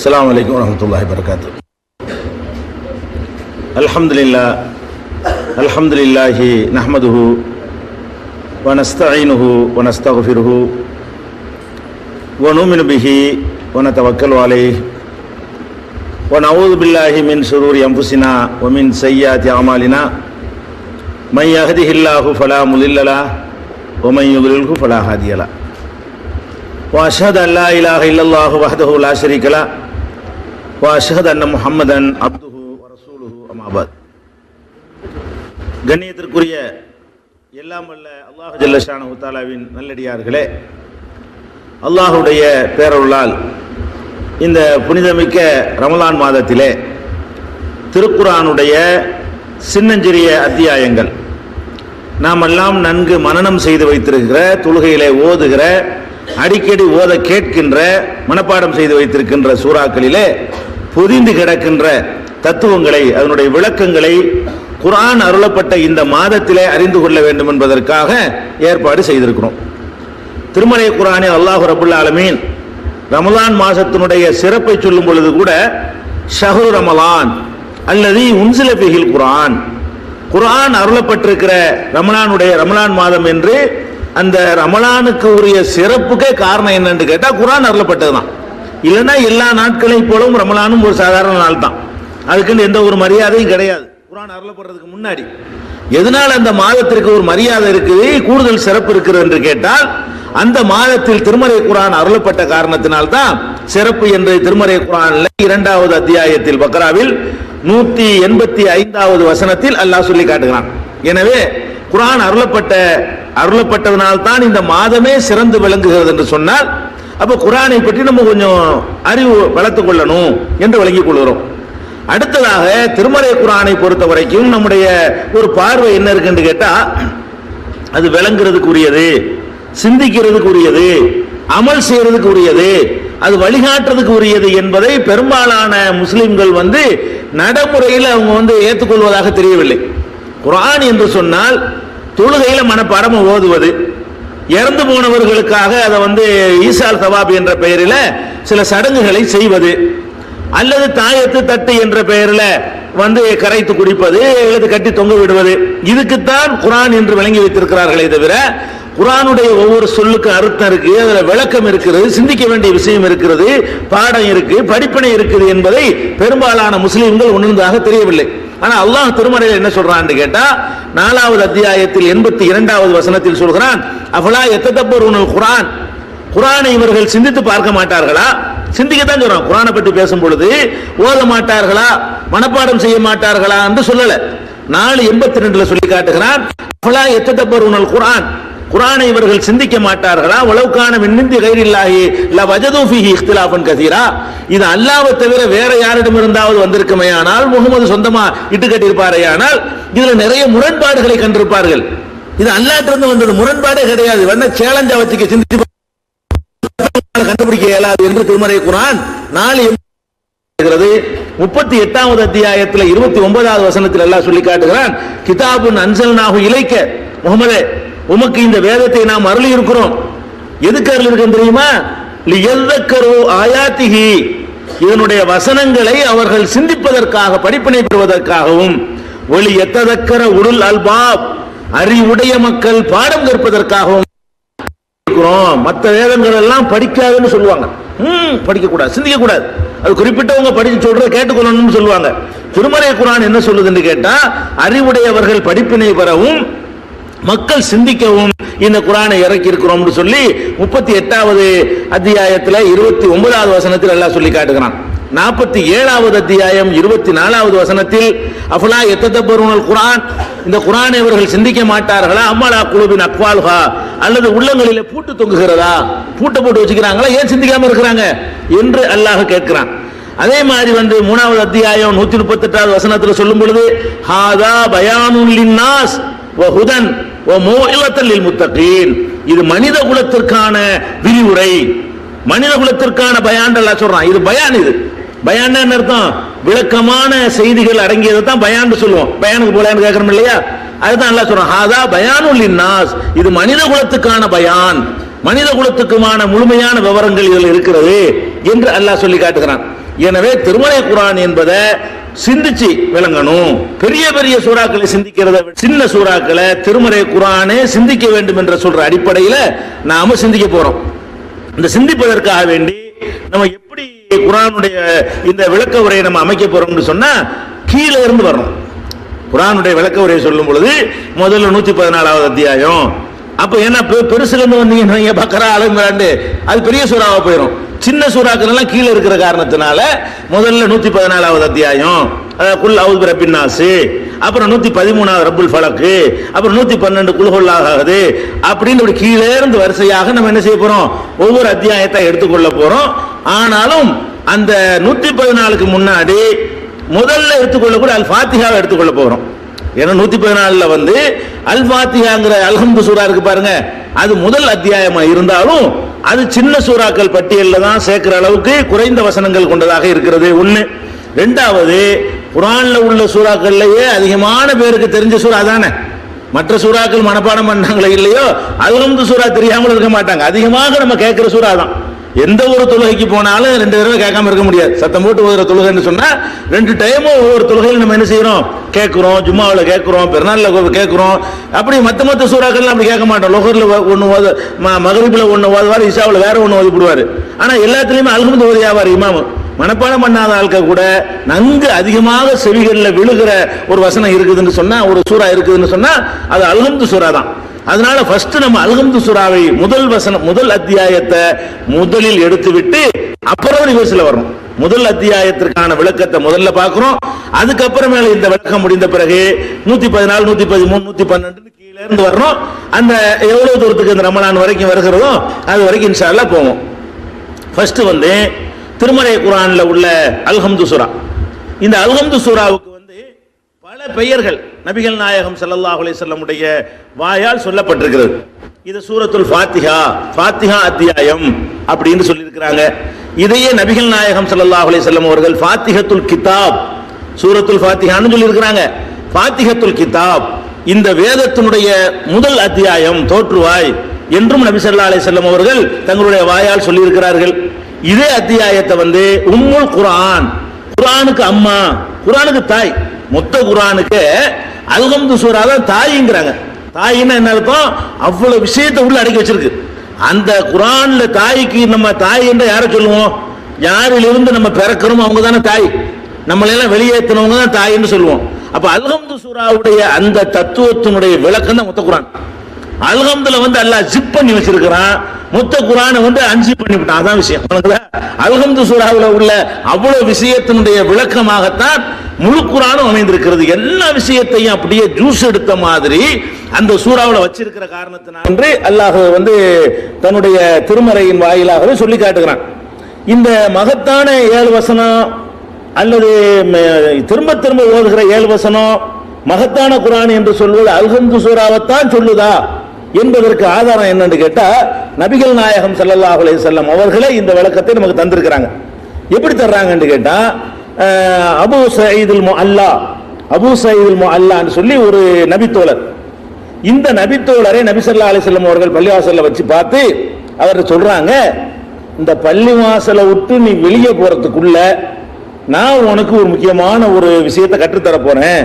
அஸ்ஸலாமு அலைக்கும் வரஹ்மத்துல்லாஹி வபரகாத்துஹு. அல்ஹம்துலில்லாஹி நஹ்மதுஹு வ நஸ்தஈனுஹு வ நஸ்தக்ஃபிருஹு வ நுமினு பிஹி வ நதவக்கலு அலைஹி வ நஊது பில்லாஹி மின் ஷுரூரி அன்ஃபுஸினா வ மின் ஸய்யிஆத்தி அமாலினா மை யஹ்திஹில்லாஹு ஃபலா முதில்ல லஹு வ மை யுضللஹு ஃபலா ஹாதிய லஹு வ அஷ்ஹது அன் லா இலாஹா இல்லல்லாஹு வஹ்தஹு லா ஷரீக லஹு வ அஷ்ஹது அன்ன முஹம்மதன் அப்துஹு வ ரசூலுஹு அம்மா பஅத். கண்ணியத்திற்குரிய எல்லாம் வல்ல அல்லாஹ் ஜல்ல ஷானஹு தஆலாவின் நல்லடியார்களே, அல்லாஹ்வுடைய பேரருளால் இந்த புனிதமிக்க ரமலான் மாதத்திலே திருக்குர்ஆனுடைய சின்னஞ்சிறிய அத்தியாயங்கள் நாம் எல்லாம் நன்கு மனனம் செய்து வைத்திருக்கிற, தொழுகையிலே ஓதுகிற, அடிக்கடி ஓத கேட்கின்ற, மனப்பாடம் செய்து வைத்திருக்கின்ற சூறாக்களிலே பொதிந்து கிடக்கின்ற தத்துவங்களை, அதனுடைய விளக்கங்களை குர்ஆன் அருளப்பட்ட இந்த மாதத்திலே அறிந்து கொள்ள வேண்டும் என்பதற்காக ஏற்பாடு செய்திருக்கிறோம். திருமறை குர்ஆனில் அல்லாஹ் ரப்புல் ஆலமீன் ரமலான் மாசத்தினுடைய சிறப்பை சொல்லும் பொழுது கூட ஷஹ்ரு ரமலான் அல்லது உன்சில பிஹில் குர்ஆன், குர்ஆன் அருளப்பட்டிருக்கிற ரமலான் மாதம் என்று அந்த ரமலானுக்கு உரிய சிறப்புக்கே காரணம் என்னன்னு கேட்டா குர்ஆன் அருளப்பட்டதுதான். இல்லைன்னா எல்லா நாட்களையும் போலவும் ரமலானும் ஒரு சாதாரண நாள் தான், அதுக்குன்னு எந்த ஒரு மரியாதையும் கிடையாது. குர்ஆன் அருளப்படுறதுக்கு முன்னாடி எதனால அந்த மாதத்திற்கு ஒரு மரியாதை இருக்குது, கூடுதல் சிறப்பு இருக்கிறது என்று கேட்டால் அந்த மாதத்தில் திருமறை குர்ஆன் அருளப்பட்ட காரணத்தினால்தான் சிறப்பு என்று திருமறை குர்ஆன்ல 2வது அத்தியாயத்தில் பக்ராவில் 185வது வசனத்தில் அல்லாஹ் சொல்லி காட்டுகிறான். எனவே குர்ஆன் அருளப்பட்டதனால்தான் இந்த மாதமே சிறந்து விளங்குகிறது என்று சொன்னால், அப்ப குர்ஆனை பற்றி நம்ம கொஞ்சம் அறிவு வளர்த்துக் கொள்ளணும் என்று விளங்கிக் கொள்கிறோம். அடுத்ததாக திருமறை குர்ஆனை பொறுத்த வரைக்கும் நம்முடைய ஒரு பார்வை என்ன இருக்குன்னு கேட்டா, அது விளங்குறதுக்கு உரியது, சிந்திக்கிறதுக்கு உரியது, அமல் செய்யறதுக்கு உரியது, அது வழிகாட்டுறதுக்கு உரியது என்பதை பெரும்பாலான முஸ்லிம்கள் நடைமுறையில் அவங்க ஏற்றுக்கொள்வதாக தெரியவில்லை. குர்ஆன் என்று சொன்னால் தொழுகையில மனப்பாடம் ஓதுவது, இறந்து போனவர்களுக்காக அதை ஈசால் தவாப் என்ற பெயரில் சில சடங்குகளை செய்வது, அல்லது தாயத்து தட்டு என்ற பெயரில் கரைத்து குடிப்பது, அல்லது கட்டி தொங்க விடுவது, இதுக்குத்தான் குர்ஆன் என்று விளங்கி வைத்திருக்கிறார்களே தவிர குர்ஆனுடைய ஒவ்வொரு சொல்லுக்கு அர்த்தம் இருக்கு, அதுல விளக்கம் இருக்கிறது, சிந்திக்க வேண்டிய விஷயம் இருக்கிறது, பாடம் இருக்கு, படிப்பினை இருக்குது என்பதை பெரும்பாலான முஸ்லிம்கள் உணர்ந்ததாக தெரியவில்லை. ஆனா அல்லாஹ் திருமறையில் என்ன சொல்றான்னு கேட்டா, 4வது அத்தியாயத்தில் 82வது வசனத்தில் சொல்கிறான், அஃபலா யத்ததப்பருனல் குர்ஆன், குர்ஆனை இவர்கள் சிந்தித்து பார்க்க மாட்டார்களா? சிந்திக்கத்தான் சொல்றான். குர்ஆனை பற்றி பேசும் பொழுது ஓத மாட்டார்களா, மனப்பாடம் செய்ய மாட்டார்களா என்று சொல்லல. 4:82 சொல்லி காட்டுகிறான், அஃபலா யத்ததப்பருனல் குர்ஆன், குர்ஆனை இவர்கள் சிந்திக்க மாட்டார்களா? வலவுகான மின் இன்தி கைரில்லாஹி லவஜது ஃபீஹி இக்திலாஃபன் கஸீரா, இது அல்லாஹ்வை தவிர வேற யாரிடம் இருந்தாவது வந்திருக்குமேயானால், முகமது சொந்தமா இட்டு கட்டியிருப்பாரேயானால் இதுல நிறைய முரண்பாடுகளை கண்டிருப்பார்கள். இது அல்லாஹ்விடமிருந்து வந்தது, முரண்பாடே கிடையாது. வேணா சேலஞ்சா வச்சுக்க, சிந்திச்சு கண்டுபிடிக்க இயலாது என்று திருமறை குர்ஆன் 38வது அத்தியாயத்தில் 29வது வசனத்தில் அல்லாஹ் சொல்லி காட்டுகிறான், கிதாபுன் அன்ஸல்நாஹு இலைக்க, முஹம்மதே உமக்கு இந்த வேதத்தை நாம் அருளி இருக்கிறோம். எதுக்கு அருளி இருக்கோம் தெரியுமா? லியذكروا ஆயாத்திஹி, இதனுடைய வசனங்களை அவர்கள் சிந்திப்பதற்காக, படிப்பினை பெறுவதற்காகவும், ஒலி யத்ததக்கர உலுல் அல்பாப், அறிவுடைய மக்கள் பாடம் கற்பதற்காகவும் இருக்கிறோம். மற்ற வேதங்கள் எல்லாம் படிக்காதுன்னு சொல்லுவாங்க, படிக்க கூடாது, சிந்திக்க கூடாது, அது குறிப்பிட்டவங்க படிச்சு சொல்றத கேட்டுக்கொள்ளணும்னு சொல்லுவாங்க. திருமறை குர்ஆன் என்ன சொல்லுதுன்னு கேட்டா, அறிவுடையவர்கள் படிப்பினை பெறவும் மக்கள் சிந்திக்கவும் இந்த குர்ஆனை இறக்கி இருக்கிறோம் சொல்லி 38வது அத்தியாயத்தில் 29வது வசனத்தில் அல்லாஹ் சொல்லி காட்டுகிறான். 47வது அத்தியாயம் 24வது வசனத்தில் அஃபலா யத்ததப்பருனல் குர்ஆன், இந்த குர்ஆனை இவர்கள் சிந்திக்க மாட்டார்களா? அம்மலா குலூபின் அக்வால்ஹா, அல்லது உள்ளங்களிலே பூட்டு தொங்குகிறதா, பூட்டை போட்டு வச்சுக்கிறாங்களா, ஏன் சிந்திக்காம இருக்கிறாங்க என்று அல்லாஹ் கேட்கிறான். அதே மாதிரி 3வது அத்தியாயம் 138வது வசனத்தில் சொல்லும் பொழுது, ஹாதா பயானுல் லின்னாஸ் வ ஹுதன் வ மௌஇலத்தல் லில் முத்தகீன், இது மனித குலத்திற்கான விரிவுரை, மனித குலத்திற்கான பயான் அல்லாஹ் சொல்றான். இது பயான், இது பயான் என்ன அர்த்தம்? விளக்கமான செய்திகள் அடங்கியதை தான் பயான் சொல்லுவோம். பயானுக்கு போலான்னு கேட்கறோம் இல்லையா, அதுதான் அல்லாஹ் சொல்றான், ஹாதா பயானுல் லின்னாஸ், இது மனித குலத்துக்கான பயான், மனித குலத்துக்குமான முழுமையான விவரங்கள் இதில் இருக்கிறது என்று அல்லாஹ் சொல்லி காட்டுகிறான். எனவே திருமறை குர்ஆன் என்பதை சிந்திச்சு விளங்கணும். பெரிய பெரிய சூறாக்களை சிந்திக்கிறத சின்ன சூறாக்களை திருமறை குர்ஆனே சிந்திக்க வேண்டும் என்ற சொல்ற அடிப்படையில் நாம சிந்திக்க போறோம். இந்த சிந்திப்பதற்காக வேண்டி நம்ம எப்படி குர்ஆனுடைய இந்த விளக்க உரையை நம்ம அமைக்க போறோம்னு சொன்னா கீழே இருந்து வரணும். குர்ஆனுடைய விளக்க உரையை சொல்லும் பொழுது முதல்ல 114வது அத்தியாயம். அப்ப என்ன பெருசுல இருந்து வந்தீங்க பக்கரா ஆலம்ராண்டு அது பெரிய சூறாவா போயிடும். சின்ன சூறாக்கள் எல்லாம் கீழே இருக்கிற காரணத்தினால முதல்ல 114வது அத்தியாயம் குல் அவுது பிரப்பின் நாஸ், அப்புறம் 113வது ரப்புல் ஃபலக், அப்புறம் 112 குல் ஹுவல்லாஹு அப்படின்னு இப்படி கீழே இருந்து வரிசையாக நம்ம என்ன செய்ய போறோம், ஒவ்வொரு அத்தியாயத்தை எடுத்துக்கொள்ள போறோம். ஆனாலும் அந்த 114க்கு முன்னாடி முதல்ல எடுத்துக்கொள்ளக்கூடிய அல் ஃபாத்திஹாவை எடுத்துக்கொள்ள போறோம். ஏன்னா 114ல வந்து அல் ஃபாத்திஹாங்கிற அல்ஹம்து சூரா இருக்கு பாருங்க, அது முதல் அத்தியாயமா இருந்தாலும் அது சின்ன சூறாக்கள் பட்டியலில் தான் சேர்க்கிற அளவுக்கு குறைந்த வசனங்கள் கொண்டதாக இருக்கிறது. ஒன்று. ரெண்டாவது, குர்ஆன்ல உள்ள சூறாக்கள்லயே அதிகமான பேருக்கு தெரிஞ்ச சூறா தானே. மற்ற சூறாக்கள் மனப்பாடம் பண்ணாங்களோ இல்லையோ அல்ஹம்து சூரா தெரியாமல் இருக்க மாட்டாங்க. அதிகமாக நம்ம கேட்கிற சூறா தான். எந்த ஒரு தொழுகைக்கு போனாலும் 2 தடவை கேட்காம இருக்க முடியாது. சத்தம் போட்டு ஓதுற தொழுகைன்னு சொன்னா 2 டைமும் ஒவ்வொரு தொழுகையில் நம்ம என்ன செய்யறோம், கேட்கிறோம். ஜும்மாவில் கேட்கிறோம், பெருநாள்ல கேட்கிறோம். அப்படி மத்த சூறாக்கள் அப்படி கேட்க மாட்டோம். லொஹர்ல ஒன்று ஓது, மகரிபில் ஒன்று ஓதுவார், இஷாவில் வேற ஒன்று ஓதிவிடுவார். ஆனா எல்லாத்துலயுமே அல்ஹம்து ஓதியாவார் இமாம். மனப்பாடம் பண்ணாத ஆட்கள் கூட நன்கு அதிகமாக செவிகளில் விழுகிற ஒரு வசனம் இருக்குதுன்னு சொன்னா, ஒரு சூறா இருக்குதுன்னு சொன்னா அது அல்ஹம்து சூறா தான். அதனால ஃபர்ஸ்ட் நம்ம அல்ஹம்து சூராவை முதல் வசனம் முதல் அத்தியாயத்தை முதலில் எடுத்துவிட்டு அப்புறம் ரிவர்ஸ்ல வரணும். முதல் அத்தியாயத்திற்கான விளக்கத்தை முதல்ல பார்க்கிறோம். அதுக்கப்புறமேல இந்த விளக்கம் முடிந்த பிறகு 114, 113, 112 கீழே இருந்து வரணும். அந்த எவ்வளவு தூரத்துக்கு இந்த ரமலான் வரைக்கும் வருகிறதோ அது வரைக்கும் இன்ஷா அல்லாஹ் போவோம். ஃபர்ஸ்ட் வந்து திருமறை குர்ஆன்ல உள்ள அல்ஹம்து சூரா. இந்த அல்ஹம்து சூராவுக்கு வந்து பல பெயர்கள் நபிகள் நாயகம் ஸல்லல்லாஹு அலைஹி வஸல்லம் உடைய வாயால் சொல்லப்பட்டிருக்கிறது. இது சூரத்துல் ஃபாத்திஹா, ஃபாத்திஹா அத்தியாயம் அப்படின்னு சொல்லியிருக்கிறாங்க. இதையே நபிகள் நாயகம் ஸல்லல்லாஹு அலைஹி வஸல்லம் அவர்கள் ஃபாத்திஹத்துல் கிதாப், சூரத்துல் ஃபாத்திஹான்னு சொல்லியிருக்கிறாங்க. ஃபாத்திஹத்துல் கிதாப், இந்த வேதத்தினுடைய முதல் அத்தியாயம், தோற்றுவாய் என்றும் நபி ஸல்லல்லாஹு அலைஹி வஸல்லம் அவர்கள் தங்களுடைய வாயால் சொல்லியிருக்கிறார்கள். இதே அத்தியாயத்தை வந்து உம்முல் குர்ஆன், குர்ஆனுக்கு அம்மா, குர்ஆனுக்கு தாய், மொத்த குர்ஆனுக்கு அல்ஹம்து சூரா தான் தாய்ங்கிறாங்க. தாயின்னா என்ன அர்த்தம், அவ்வளவு விஷயத்தை உள்ள அடக்கி வச்சிருக்கு. அந்த குர்ஆன்ல தாய்க்கு நம்ம தாய் என்று யாரை சொல்லுவோம், யாரிலிருந்து நம்ம பிறக்கிறோம் அவங்க தானே தாய். நம்மளெல்லாம் வெளியேற்றினவங்க தான் தாய் என்று சொல்லுவோம். அப்ப அல்ஹம்து சூராவுடைய அந்த தத்துவத்தினுடைய விளக்கம் தான் மொத்த குர்ஆன். அல்ஹம்துல வந்து அல்லாஹ் ஜிப் பண்ணி வச்சிருக்கிறான், மொத்த குர்ஆனை வந்து அன்ஜிப் பண்ணி விட்டான். அதான் விஷயம். அல்ஹம்து சூராவுல உள்ள அவ்வளவு விஷயத்தினுடைய விளக்கமாகத்தான் முழு குர்ஆனும் அமைந்திருக்கிறது. எல்லா விஷயத்தையும் அப்படியே ஜூஸ் எடுத்த மாதிரி அந்த சூறாவுல வச்சிருக்கிற காரணத்தினால் என்று அல்லாஹ் வந்து தன்னுடைய திருமறையின் வாயிலாகவே சொல்லி காட்டுகிறான். இந்த மகத்தான 7 வசனம் அல்லது திரும்ப திரும்ப ஓதுகிற 7 வசனம் மகத்தான குர்ஆன் என்று சொல்வது அல்ஹம்து சூராவைத்தான் சொல்லுதா என்பதற்கு ஆதாரம் என்னன்னு கேட்டா, நபிகள் நாயகம் ஸல்லல்லாஹு அலைஹி வஸல்லம் அவர்களே இந்த விளக்கத்தை நமக்கு தந்திருக்கிறாங்க. எப்படி தர்றாங்கன்னு கேட்டா, அபூ சயீதுல் முஅல்லா, அபூ சயீதுல் முஅல்லான்னு சொல்லி ஒரு நபித்தோழர். இந்த நபித்தோழரை நபி ஸல்லல்லாஹு அலைஹி வஸல்லம் அவர்கள் பள்ளிவாசல்ல வச்சு பார்த்து அவர் சொல்றாங்க, இந்த பள்ளிவாசலை விட்டு நீ வெளியே போறதுக்குள்ள நான் உனக்கு ஒரு முக்கியமான ஒரு விஷயத்தை கற்றுத்தர போறேன்,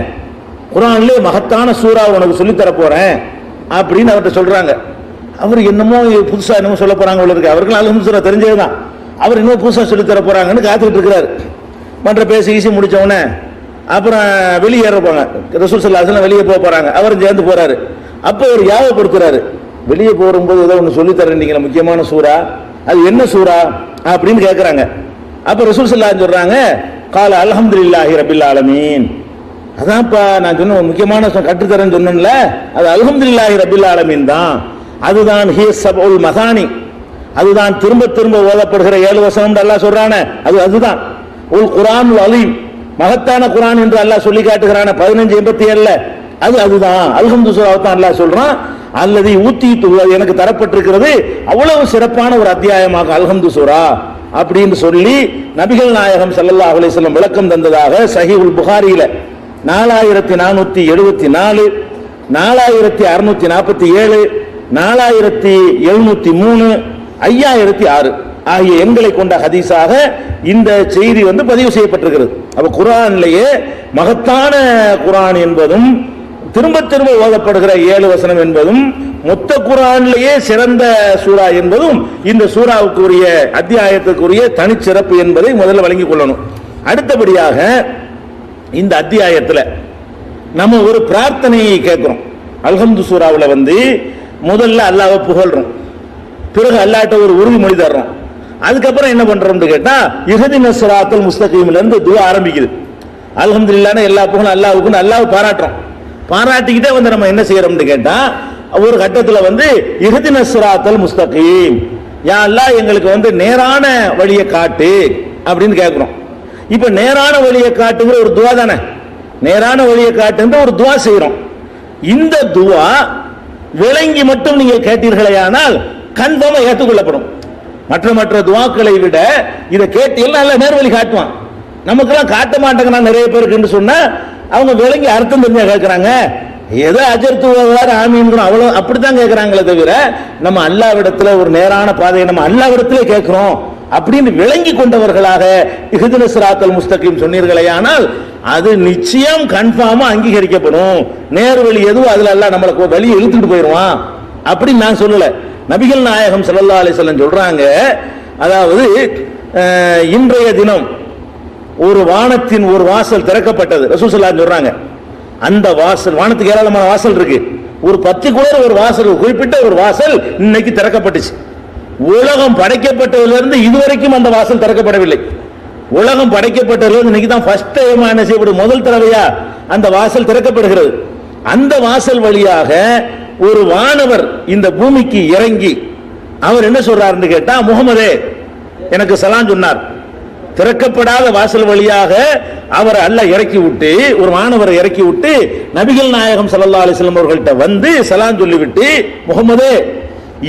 குர்ஆன்ல மகத்தான சூரா உனக்கு சொல்லி தர போறேன் அப்படின்னு அவர்கிட்ட சொல்றாங்க. அவர் என்னமோ புதுசா என்னமோ சொல்ல போறாங்க இருக்கு. அவருக்கு அல்ஹம்து சூரா தெரிஞ்சதுதான். அவர் இன்னும் புதுசா சொல்லி தர போறாங்கன்னு காத்துக்கிட்டு இருக்கிறாரு. மற்ற பேசி முடிச்ச உடனே அப்புறம் வெளியேறப்பாங்க. ரசூல் ஸல்லல்லாஹு அலைஹி வஸல்லம் வெளியே போறாங்க, அவரும் சேர்ந்து போறாரு. அப்போ ஒரு யாவப்படுத்துறாரு, வெளியே போகும்போது ஏதோ ஒன்று சொல்லி தரீங்களா முக்கியமான சூரா, அது என்ன சூரா அப்படின்னு கேட்கறாங்க. அப்ப ரசூல் ஸல்லல்லாஹு அலைஹி வஸல்லம் சொல்றாங்க, கால அல்ஹம்துலில்லாஹி ரப்பில் ஆலமீன். அதான்ப்பா நான் சொன்ன முக்கியமான கற்றுத்தரேன்னு சொன்னேன்ல, அது அல்ஹம்துலில்லாஹி ரப்பில் ஆலமீன் தான். அதுதான் ஹிய சபுல் மசானி, அதுதான் திரும்ப திரும்ப ஓதப்படுகிற 7 வசனம் அல்லாஹ் சொல்றானே, அதுதான் உல் குர்ஆனுல் அலீம், மகத்தான குர்ஆன் என்று அல்லாஹ் சொல்லி காட்டுகிறான 1587ல அதுதான் அல்ஹம்து சூராவை தான் அல்லாஹ் சொல்றான். அல்லது ஊத்தி எனக்கு தரப்பட்டிருக்கிறது அவ்வளவு சிறப்பான ஒரு அத்தியாயமாக அல்ஹம்து சூரா அப்படின்னு சொல்லி நபிகள் நாயகம் ஸல்லல்லாஹு அலைஹி வஸல்லம் விளக்கம் தந்ததாக சஹீஹுல் புகாரியில 4474, 4647, 4703, 5006 ஆகிய எண்களை கொண்ட ஹதீஸாக இந்த செய்தி பதிவு செய்யப்பட்டிருக்கிறது. அப்ப குர்ஆனிலேயே மகத்தான குர்ஆன் என்பதும் திரும்ப திரும்ப ஓதப்படுகிற 7 வசனம் என்பதும் மொத்த குர்ஆனிலேயே சிறந்த சூரா என்பதும் இந்த சூராவுக்குரிய அத்தியாயத்துக்குரிய தனிச்சிறப்பு என்பதை முதல்ல வழங்கிக் கொள்ளணும். அடுத்தபடியாக இந்த அத்தியாயத்தில் நம்ம ஒரு பிரார்த்தனையை கேட்கிறோம். அல்ஹம்து சூராவில் முதல்ல அல்லாஹ்வை புகழ்றோம், பிறகு அல்லாஹ்ட்ட ஒரு உறுதிமொழி தர்றோம். அதுக்கப்புறம் என்ன பண்றோம்னு கேட்டா இஹ்தினஸ் ஸிராத்தல் முஸ்தகீம்ல இருந்து துஆ ஆரம்பிக்குது. அல்ஹம்துலில்லாஹ்னு எல்லா புகழும் அல்லாஹ்வுக்கு, அல்லாஹ்வை பாராட்டுறோம். பாராட்டிக்கிட்டே நம்ம என்ன செய்யறோம்னு கேட்டா ஒரு கட்டத்தில் இஹ்தினஸ் ஸிராத்தல் முஸ்தகீம், யா அல்லாஹ் எங்களுக்கு நேரான வழியை காட்டு அப்படின்னு கேட்கிறோம். இப்ப நேரான வழியை காட்டுங்கிற ஒரு துஆ தானே, நேரான வழியை காட்டுங்கிற ஒரு துஆ செய்யறோம். இந்த துஆ விளங்கி மட்டும் நீங்கள் கேட்டீர்களேயானால் கன்ஃபார்மா ஏற்றுக்கொள்ளப்படும். மற்ற துஆக்களை விட இதை கேட்டீங்கன்னா நல்ல நேர்வழி காட்டுவான். நமக்கெல்லாம் காட்ட மாட்டேங்கிறான் நிறைய பேருக்கு சொன்னா அவங்க விளங்கி அர்த்தம் தெரிஞ்சா கேட்கிறாங்க. ஏதோ அஜர்த்து ஆமீன் அவ்வளவு அப்படித்தான் கேட்கிறாங்களே தவிர நம்ம அல்லாஹ்விடத்துல ஒரு நேரான பாதையை நம்ம அல்லாஹ்விடத்திலே கேட்கிறோம் அப்படின்னு விளங்கி கொண்டவர்களாக இஹ்தினஸ் ஸிராத்தல் முஸ்தகீம் சொன்னீர்களேயானால் அது நிச்சயம் கன்ஃபார்மா அங்கீகரிக்கப்படும். நேர்வழி எதுவும் அதுல அல்லாஹ் நம்மளுக்கு வழியை இழுத்துட்டு போயிடுவான் அப்படின்னு நான் சொல்லல. நபிகள் நாயகம் ஸல்லல்லாஹு அலைஹி வஸல்லம் சொல்றாங்க, அதாவது இன்றைய தினம் ஒரு வானத்தின் ஒரு வாசல் திறக்கப்பட்டது. ரசூல் ஸல்லல்லாஹு அலைஹி சொல்றாங்க, அந்த வாசல், வானத்துக்கு ஏராளமான வாசல் இருக்கு, ஒரு பர்டிகுலர் ஒரு வாசல், குறிப்பிட்ட ஒரு வாசல் இன்னைக்கு திறக்கப்பட்டுச்சு. உலகம் படைக்கப்பட்டதிலிருந்து இதுவரைக்கும் அந்த வாசல் திறக்கப்படவில்லை. உலகம் படைக்கப்பட்டதிலிருந்து இன்னைக்கு தான் ஃபர்ஸ்ட் டைம் என்ன செய்யப்படும், முதல் தடவையா அந்த வாசல் திறக்கப்படுகிறது. அந்த வாசல் வழியாக ஒரு வானவர் இந்த பூமிக்கு இறங்கி அவர் என்ன சொல்றாருன்னு கேட்டா, முகமதே எனக்கு சலாம் சொன்னார். திறக்கப்படாத வாசல் வழியாக அவர் அல்லாஹ் இறக்கி விட்டு, ஒரு மாணவரை இறக்கி விட்டு நபிகள் நாயகம் ஸல்லல்லாஹு அலைஹி வஸல்லம் அவர்கள்ட்ட சலாம் சொல்லிவிட்டு, முகமதே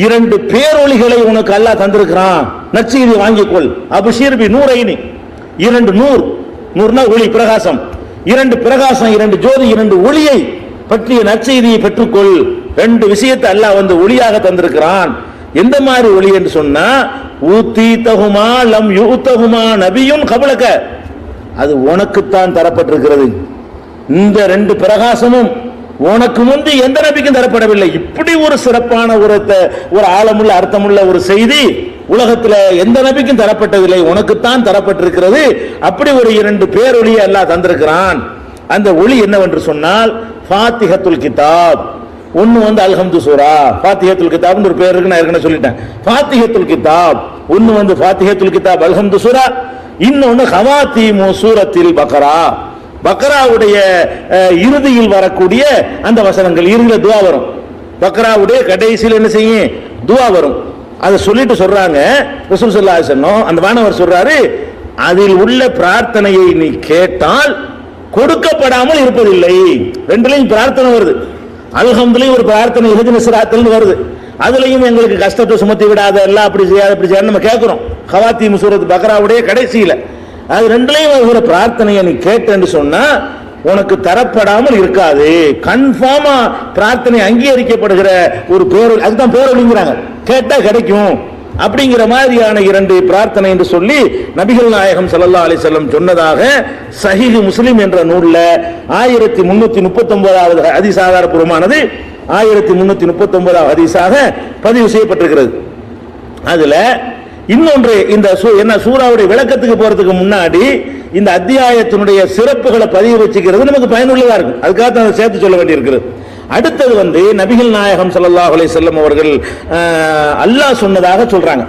2 பேரொளிகளை உனக்கு அல்லாஹ் தந்திருக்கிறான், நற்செய்தி வாங்கிக்கொள். அபுஷீர் பி நூரைனி, 2 நூர், நூர்னா ஒளி, பிரகாசம், 2 பிரகாசம், 2 ஜோதி, 2 ஒளியை பற்றிய நற்செய்தியை பெற்றுக்கொள். 2 விஷயத்தை அல்லாஹ் ஒளியாக தந்திருக்கிறான். எந்த மாதிரி ஒளி என்று சொன்னா, ஊத்தீதஹுமா லம் யூதஹுமா நபியுன் கபலக, அது உனக்குத்தான் தரப்பட்டிருக்கிறது. இந்த 2 பிரகாசமும் உனக்கு முந்தி எந்த நபிக்கும் தரப்படவில்லை. இப்படி ஒரு சிறப்பான ஒரு ஆழமுள்ள அர்த்தமுள்ள ஒரு செய்தி உலகத்தில் எந்த நபிக்கும் தரப்பட்டதில்லை, உனக்குத்தான் தரப்பட்டிருக்கிறது. அப்படி ஒரு 2 பேரொளியை அல்லாஹ் தந்திருக்கிறான். அந்த ஒளி என்னவென்று சொன்னால் ஃபாத்திஹத்துல் கிதாப். ஒன்னு அல்ஹம்து சூரா, ஃபாத்திஹத்துல் கிதாப்னு ஒரு பேர் இருக்கு, நான் ஏற்கனவே சொல்லிட்டேன். ஃபாத்திஹத்துல் கிதாப் ஒன்னு ஃபாத்திஹத்துல் கிதாப் அல்ஹம்து சூரா, இன்னொன்னு ஹவாத்தீமு சூரத்தில் பக்ரா, பக்ராவுடைய இறுதியில் வரக்கூடிய அந்த வசனங்கள், இறுதியில் துஆ வரும். பக்ராவுடைய கடைசியில் என்ன செய்யும், துஆ வரும். அதை சொல்லிட்டு சொல்றாங்க ரசூல் ஸல்லல்லாஹு அலைஹி வஸல்லம், அந்த வானவர் சொல்றாரு, அதில் உள்ள பிரார்த்தனையை நீ கேட்டால் கொடுக்கப்படாமல் இருப்பதில்லை. ரெண்டுலையும் பிரார்த்தனை வருது. அல்ஹம்துலில்லாஹ் ஒரு பிரார்த்தனை, இஹ்தினஸ் ஸிராத்தல் வருது. அதுலயும் எங்களுக்கு கஷ்டத்தை சுமத்தி விடாத, எல்லாம் அப்படி செய்யாத இப்படி செய்ய நம்ம கேட்கிறோம். ஹவாத்தீம் சூரத் பக்ராவுடைய கடைசியில அது ரெண்டுலையும் ஒரு பிரார்த்தனையை நீ கேட்டேன்னு சொன்னா உனக்கு தரப்படாமல் இருக்காது. கன்ஃபார்மா பிரார்த்தனை அங்கீகரிக்கப்படுகிற ஒரு பேரொழி, அதுதான் பேரொழிங்கிறாங்க, கேட்டா கிடைக்கும் அப்படிங்கிற மாதிரியான 2 பிரார்த்தனை என்று சொல்லி நபிகள் நாயகம் ஸல்லல்லாஹு அலைஹி வஸல்லம் சொன்னதாக சஹீஹ் முஸ்லிம் என்ற நூல்ல 1339வது ஹதீஸ் ஆதாரபூர்வமானது 1339வது ஹதீஸாக பதிவு செய்யப்பட்டிருக்கிறது. அதுல இன்னொன்று, இந்த என்ன சூராவுடைய விளக்கத்துக்கு போறதுக்கு முன்னாடி இந்த அத்தியாயத்தினுடைய சிறப்புகளை பதிவு வச்சுக்கிறது நமக்கு பயனுள்ளதா இருக்கும். அதுக்காக தான் சேர்த்து சொல்ல வேண்டியிருக்கிறது. அடுத்தது நபிகள் நாயகம் ஸல்லல்லாஹு அலைஹி வஸல்லம் அவர்கள் அல்லாஹ் சொன்னதாக சொல்றாங்க.